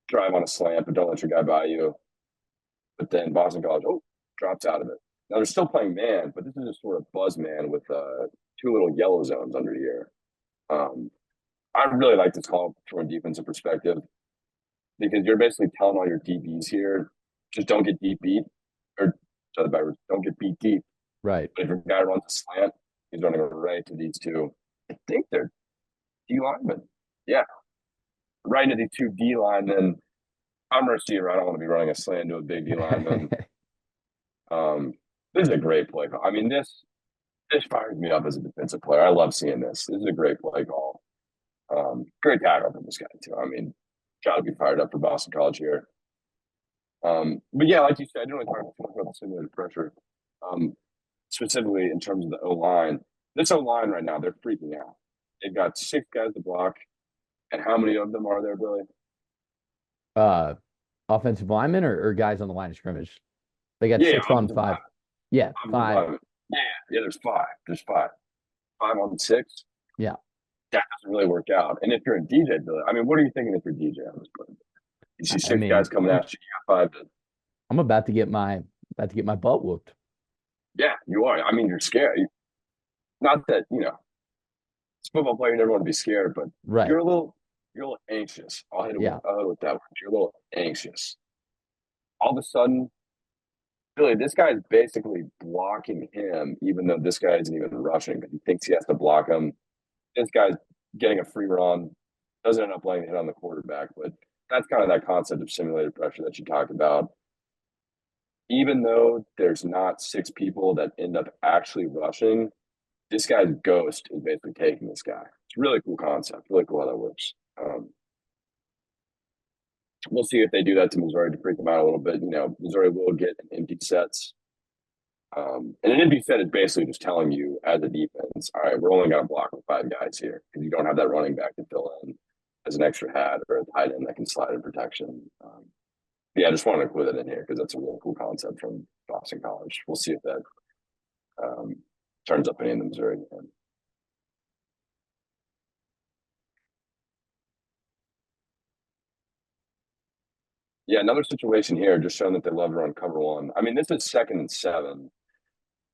Speaker 2: Drive on a slant, but don't let your guy by you. But then Boston College, drops out of it. Now they're still playing man, but this is a sort of buzz man with two little yellow zones under here. I really like this call from a defensive perspective because you're basically telling all your DBs here, just don't get deep beat, or don't get beat deep.
Speaker 1: Right.
Speaker 2: But if your guy runs a slant, he's running right to these two. I think they're D linemen. Yeah. Right into these two D linemen. I'm a receiver. I don't want to be running a slant to a big D lineman. This is a great play call. I mean, this fires me up as a defensive player. I love seeing this. This is a great play call. Great tackle from this guy too. I mean, got to be fired up for Boston College here. But yeah, like you said, I didn't really talk about the simulated pressure, specifically in terms of the O-line. This O-line right now, they're freaking out. They've got 6 guys to block. And how many of them are there, Billy?
Speaker 1: Offensive linemen or guys on the line of scrimmage? They got 6 on 5. Yeah, 5.
Speaker 2: Yeah, there's 5. There's 5. 5 on 6.
Speaker 1: Yeah.
Speaker 2: That doesn't really work out. And if you're a DJ, Billy, I mean, what are you thinking if you're DJ on this play? You see 6 guys coming at you, you got 5 to...
Speaker 1: I'm about to get my butt whooped.
Speaker 2: Yeah, you are. I mean, you're scared. Not that, as a football player, you never want to be scared, but
Speaker 1: right.
Speaker 2: You're a little anxious. I'll hit it with that word. You're a little anxious. All of a sudden, Billy, this guy is basically blocking him, even though this guy isn't even rushing because he thinks he has to block him. This guy's getting a free run, doesn't end up laying a hit on the quarterback, but that's kind of that concept of simulated pressure that you talked about. Even though there's not 6 people that end up actually rushing, this guy's ghost is basically taking this guy. It's a really cool concept. Really cool how that works. We'll see if they do that to Missouri to freak them out a little bit. Missouri will get empty sets. And an empty set is basically just telling you as a defense, all right, we're only going to block with 5 guys here because you don't have that running back to fill in as an extra hat or a tight end that can slide in protection. Yeah, I just wanted to include it in here because that's a really cool concept from Boston College. We'll see if that turns up any in the Missouri game. Yeah, another situation here, just showing that they love to run cover one. I mean, this is 2nd and 7,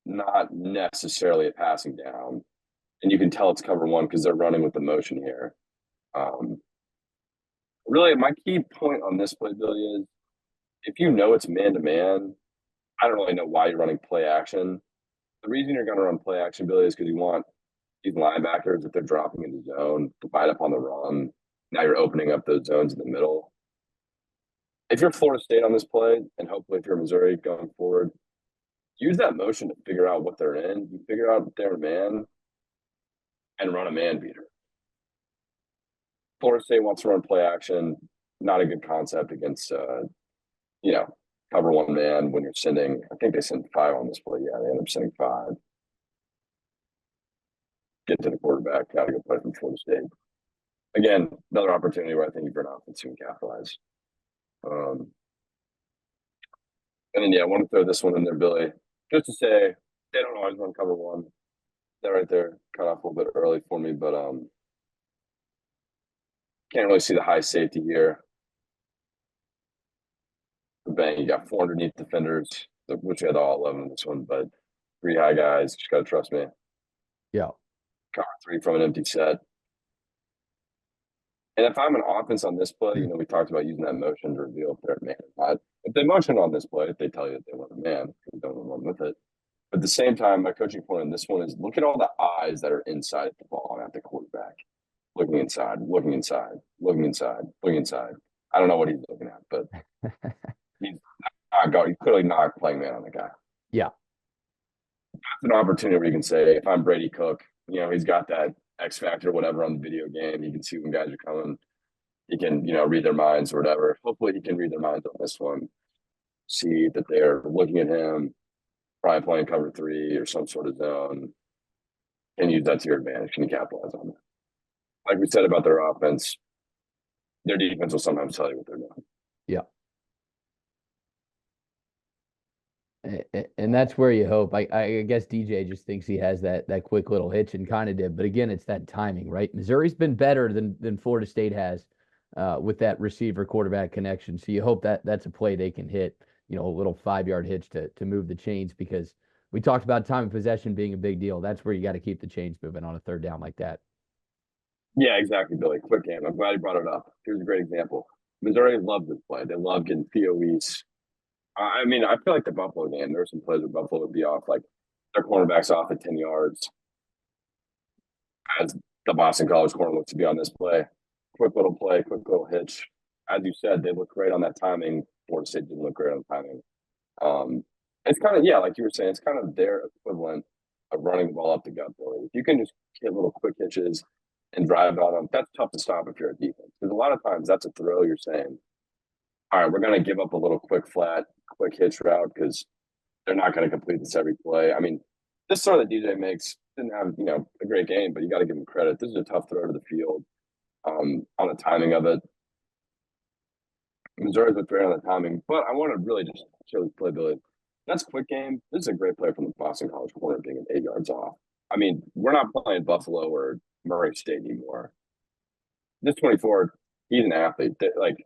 Speaker 2: not necessarily a passing down. And you can tell it's cover one because they're running with the motion here. Really, my key point on this play, Billy, is if you know it's man-to-man, I don't really know why you're running play action. The reason you're going to run play action, Billy, is because you want these linebackers, if they're dropping into zone, to bite up on the run. Now you're opening up those zones in the middle. If you're Florida State on this play, and hopefully if you're Missouri going forward, use that motion to figure out what they're in. You figure out their man and run a man beater. Florida State wants to run play action. Not a good concept against, cover one man when you're sending. I think they sent 5 on this play. Yeah, they end up sending 5. Get to the quarterback. Got to go play from Florida State. Again, another opportunity where I think you're an offense who can capitalize. And then, I want to throw this one in there, Billy, just to say they don't always run cover one. That right there cut off a little bit early for me, but can't really see the high safety here. Bang, you got 4 underneath defenders, which we had all 11 in this one, but 3 high guys. Just got to trust me.
Speaker 1: Yeah.
Speaker 2: Cover 3 from an empty set. And if I'm an offense on this play, we talked about using that motion to reveal if they're a man or not. If they motion on this play, if they tell you that they want a man, they don't run with it. But at the same time, my coaching point on this one is look at all the eyes that are inside the ball and at the quarterback. Looking inside, looking inside, looking inside, looking inside. I don't know what he's looking at, but he's clearly not playing man on the guy.
Speaker 1: Yeah.
Speaker 2: That's an opportunity where you can say, if I'm Brady Cook, he's got that X factor, whatever, on the video game. He can see when guys are coming. He can, read their minds or whatever. Hopefully he can read their minds on this one. See that they're looking at him, probably playing cover 3 or some sort of zone, and use that to your advantage. Can you capitalize on that? Like we said about their offense, their defense will sometimes tell you what they're doing.
Speaker 1: Yeah. And that's where you hope. I guess DJ just thinks he has that quick little hitch and kind of did. But again, it's that timing, right? Missouri's been better than Florida State has with that receiver quarterback connection. So you hope that that's a play they can hit, a little 5-yard hitch to move the chains, because we talked about time of possession being a big deal. That's where you got to keep the chains moving on a 3rd down like that.
Speaker 2: Yeah, exactly, Billy. Quick game. I'm glad you brought it up. Here's a great example. Missouri loves this play. They love getting POEs. I mean, I feel like the Buffalo game, there were some plays where Buffalo would be off, like their cornerback's off at 10 yards. As the Boston College corner looks to be on this play. Quick little play, quick little hitch. As you said, they look great on that timing. Florida State didn't look great on the timing. It's kind of, like you were saying, it's kind of their equivalent of running the ball up the gut, Billy. If you can just hit little quick hitches and drive on them, that's tough to stop if you're a defense. Because a lot of times that's a throw you're saying, all right, we're going to give up a little quick flat, quick hitch route because they're not going to complete this every play. I mean, this throw that DJ makes didn't have, a great game, but you got to give him credit. This is a tough throw to the field on the timing of it. Missouri's been great on the timing, but I want to really just show this playability. That's a quick game. This is a great play from the Boston College corner being 8 yards off. I mean, we're not playing Buffalo or Murray State anymore. This 24, he's an athlete. Like,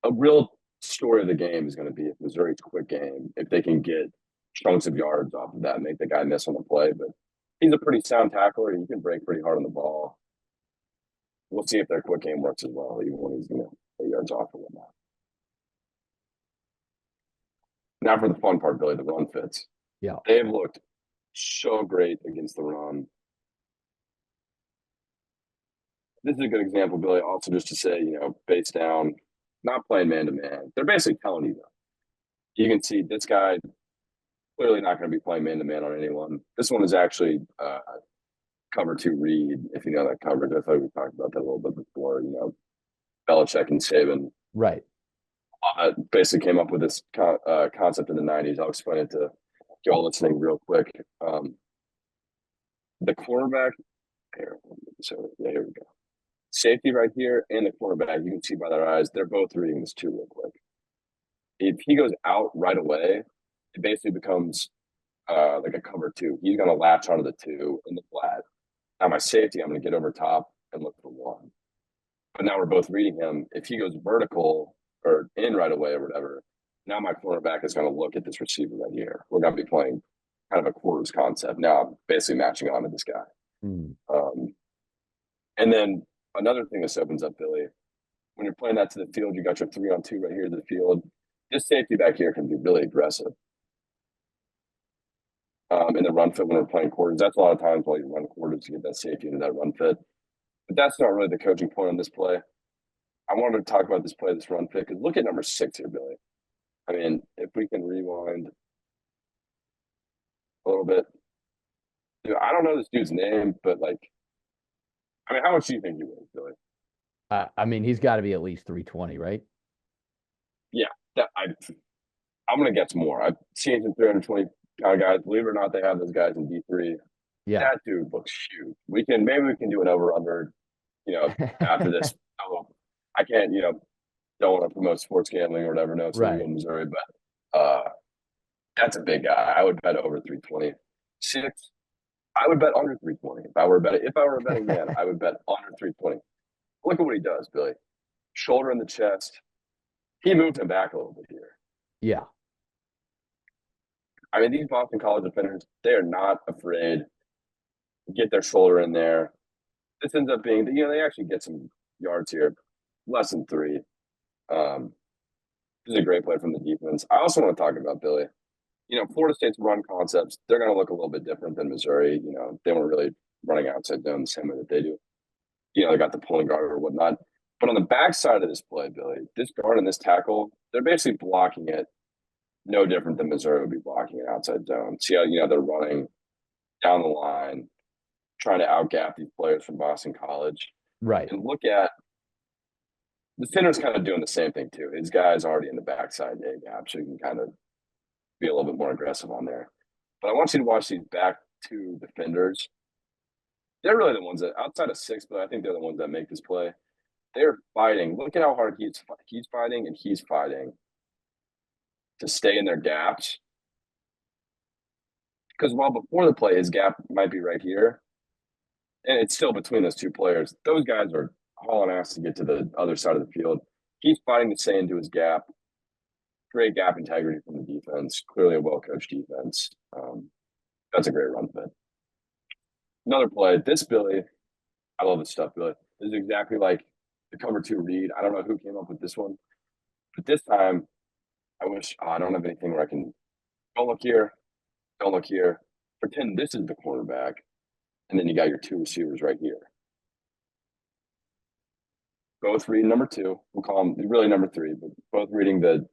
Speaker 2: a real story of the game is going to be if Missouri's quick game, if they can get chunks of yards off of that, make the guy miss on the play. But he's a pretty sound tackler. He can break pretty hard on the ball. We'll see if their quick game works as well, even when he's 8 yards off or whatnot. Now for the fun part, Billy, the run fits.
Speaker 1: Yeah.
Speaker 2: They've looked so great against the run. this is a good example, Billy. Also, just to say, base down, not playing man to man. They're basically telling you though. You can see this guy clearly not going to be playing man to man on anyone. This one is actually cover two read, if you know that coverage. I thought we talked about that a little bit before. Belichick and Saban
Speaker 1: Right.
Speaker 2: basically came up with this concept in the '90s. I'll explain it to y'all listening real quick. The quarterback here. So yeah, here we go. Safety right here and the cornerback, you can see by their eyes, they're both reading this too real quick. If he goes out right away, it basically becomes like a cover two. He's going to latch onto the two in the flat. Now my safety, I'm going to get over top and look for one. But now we're both reading him. If he goes vertical or in right away or whatever, now my cornerback is going to look at this receiver right here. We're going to be playing kind of a quarters concept. Now I'm basically matching onto this guy. And then another thing this opens up, Billy, when you're playing that to the field, you got your 3-on-2 right here to the field. This safety back here can be really aggressive. In the run fit when we're playing quarters, that's a lot of times while you run quarters to get that safety into that run fit. But that's not really the coaching point on this play. I wanted to talk about this play, this run fit, because look at number 6 here, Billy. I mean, if we can rewind a little bit. Dude, I don't know this dude's name, but how much do you think he weighs, Billy?
Speaker 1: I mean, he's got to be at least 320, right?
Speaker 2: Yeah, I'm going to guess more. I've seen some 320 pound guys. Believe it or not, they have those guys in D3.
Speaker 1: Yeah.
Speaker 2: That dude looks huge. Maybe we can do an over under, after this. I can't, don't want to promote sports gambling or whatever. No, it's
Speaker 1: right.
Speaker 2: legal in Missouri, but that's a big guy. I would bet over 320. 6, I would bet under 320. If I were a betting man, I would bet under 320. Look at what he does, Billy. Shoulder in the chest. He moved him back a little bit here.
Speaker 1: Yeah.
Speaker 2: I mean, these Boston College defenders, they are not afraid to get their shoulder in there. This ends up being, they actually get some yards here, less than 3. This is a great play from the defense. I also want to talk about, Billy, Florida State's run concepts, they're going to look a little bit different than Missouri. They weren't really running outside zone the same way that they do. They got the pulling guard or whatnot. But on the backside of this play, Billy, this guard and this tackle, they're basically blocking it no different than Missouri would be blocking an outside zone. See how, they're running down the line, trying to outgap these players from Boston College.
Speaker 1: Right.
Speaker 2: And look at the center's kind of doing the same thing too. His guy's already in the backside A gap, so you can kind of be a little bit more aggressive on there. But I want you to watch these back 2 defenders. They're really the ones that, outside of 6, but I think they're the ones that make this play. They're fighting. Look at how hard he's fighting, and he's fighting to stay in their gaps. Because while before the play, his gap might be right here, and it's still between those 2 players. Those guys are hauling ass to get to the other side of the field. He's fighting to stay into his gap. Great gap integrity from the defense. Clearly a well-coached defense. That's a great run fit. Another play. This Billy, I love this stuff, Billy. This is exactly like the cover 2 read. I don't know who came up with this one, but this time I wish I don't have anything where I can don't look here, don't look here. Pretend this is the cornerback, and then you got your 2 receivers right here. Both reading number 2. We'll call them really number 3, but both reading the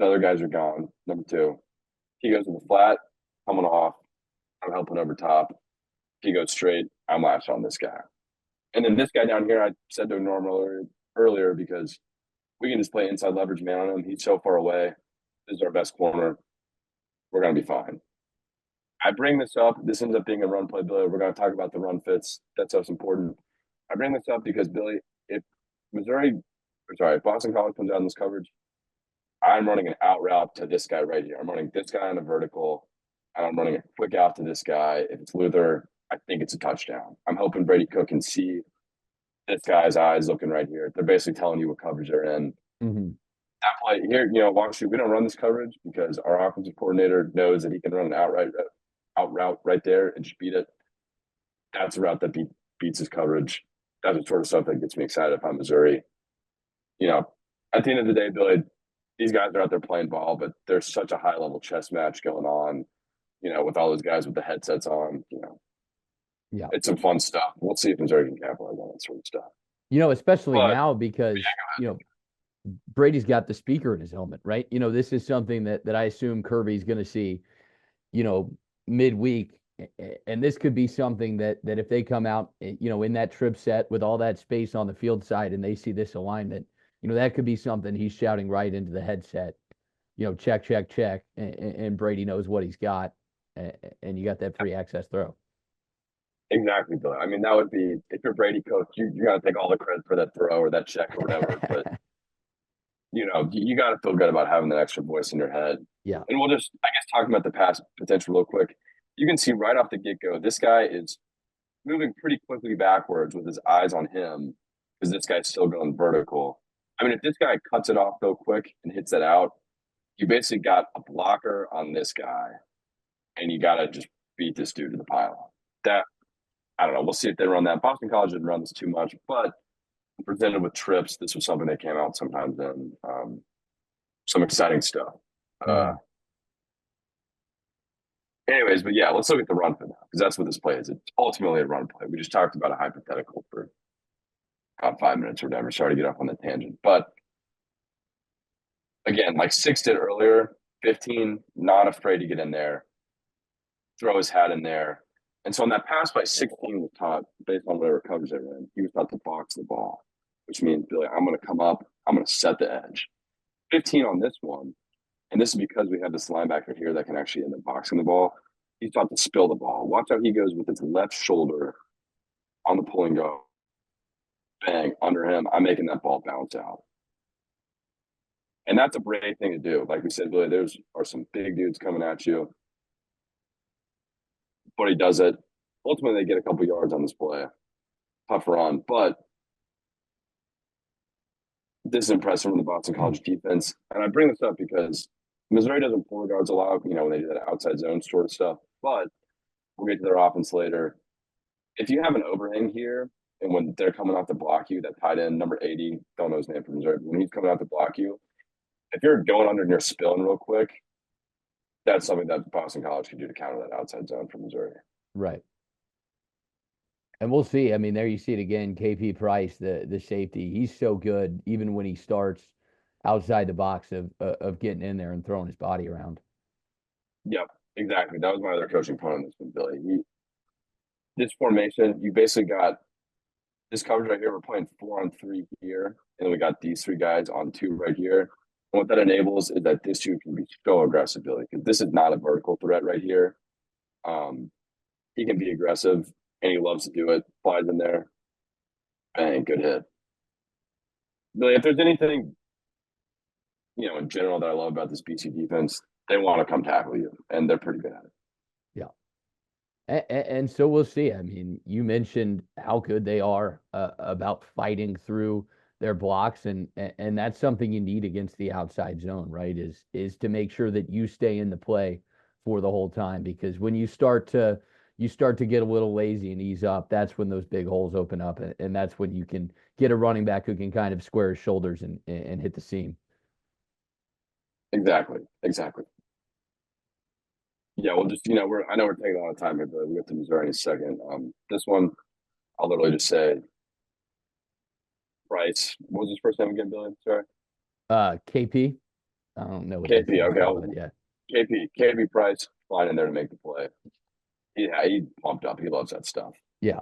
Speaker 2: other guys are gone. Number 2. He goes to the flat, coming off. I'm helping over top. He goes straight. I'm latched on this guy. And then this guy down here, I said to ignore earlier because we can just play inside leverage man on him. He's so far away. This is our best corner. We're going to be fine. I bring this up. This ends up being a run play, Billy. We're going to talk about the run fits. That's what's important. I bring this up because, Billy, if Boston College comes out in this coverage, I'm running an out route to this guy right here. I'm running this guy on a vertical, and I'm running a quick out to this guy. If it's Luther, I think it's a touchdown. I'm hoping Brady Cook can see this guy's eyes looking right here. They're basically telling you what coverage they're in.
Speaker 1: Mm-hmm.
Speaker 2: That play here, we don't run this coverage because our offensive coordinator knows that he can run an out route right there and just beat it. That's a route that beats his coverage. That's the sort of stuff that gets me excited if I'm Missouri. At the end of the day, Billy, these guys are out there playing ball, but there's such a high level chess match going on, with all those guys with the headsets on,
Speaker 1: Yeah.
Speaker 2: It's some fun stuff. We'll see if Missouri can capitalize on that sort of stuff.
Speaker 1: Especially
Speaker 2: But
Speaker 1: now because, Brady's got the speaker in his helmet, right? This is something that I assume Kirby's going to see, you know, midweek. And this could be something that if they come out, in that trip set with all that space on the field side and they see this alignment, that could be something he's shouting right into the headset, check, check, check. And Brady knows what he's got. And you got that free access throw.
Speaker 2: exactly, Bill. I mean, that would be if you're Brady coach, you got to take all the credit for that throw or that check or whatever. But you got to feel good about having that extra voice in your head.
Speaker 1: Yeah.
Speaker 2: And we'll just, I guess, talking about the pass potential real quick. You can see right off the get go, this guy is moving pretty quickly backwards with his eyes on him because this guy's still going vertical. I mean, if this guy cuts it off real quick and hits it out, you basically got a blocker on this guy, and you got to just beat this dude to the pile. That, I don't know. We'll see if they run that. Boston College didn't run this too much, but presented with trips, this was something that came out sometimes in some exciting stuff. Anyways, but yeah, let's look at the run for now because that's what this play is. It's ultimately a run play. We just talked about a hypothetical for about 5 minutes or whatever. Sorry to get off on the tangent, but again, like 6 did earlier, 15 not afraid to get in there, throw his hat in there, and so on that pass by 16 was taught based on whatever coverage they were in. He was taught to box the ball, which means Billy, I'm going to come up, I'm going to set the edge. 15 on this one. And this is because we have this linebacker here that can actually end up boxing the ball. He's taught to spill the ball. Watch how he goes with his left shoulder on the pulling guard. Bang, under him. I'm making that ball bounce out. And that's a brave thing to do. Like we said, Billy, there's are some big dudes coming at you. But he does it. Ultimately, they get a couple yards on this play. Tough run. But this is impressive from the Boston College defense. And I bring this up because Missouri doesn't pull guards a lot, when they do that outside zone sort of stuff. But we'll get to their offense later. If you have an overhang here, and when they're coming out to block you, that tight end, number 80, don't know his name from Missouri, but when he's coming out to block you, if you're going under and you're spilling real quick, that's something that Boston College can do to counter that outside zone from Missouri.
Speaker 1: Right. And we'll see. I mean, there you see it again. KP Price, the safety, he's so good even when he starts outside the box of getting in there and throwing his body around.
Speaker 2: Yep, exactly. That was my other coaching point on this one, Billy. This formation, you basically got this coverage right here. We're playing 4-on-3 here, and we got these 3 guys on 2 right here. And what that enables is that this dude can be so aggressive, Billy, because this is not a vertical threat right here. He can be aggressive, and he loves to do it. Flies in there. Bang, good hit. Billy, if there's anything, in general that I love about this BC defense, they want to come tackle you, and they're pretty good at it.
Speaker 1: Yeah. And so we'll see. I mean, you mentioned how good they are about fighting through their blocks, and that's something you need against the outside zone, right? Is to make sure that you stay in the play for the whole time, because when you start to get a little lazy and ease up, that's when those big holes open up, and that's when you can get a running back who can kind of square his shoulders and hit the seam.
Speaker 2: Exactly. Yeah, we'll just, I know we're taking a lot of time here, but we'll get to Missouri in a second. This one, I'll literally just say Price. What was his first name again, Billy? Sorry.
Speaker 1: KP. I don't know what
Speaker 2: KP, okay.
Speaker 1: Yeah.
Speaker 2: KP Price flying in there to make the play. He pumped up. He loves that stuff.
Speaker 1: Yeah.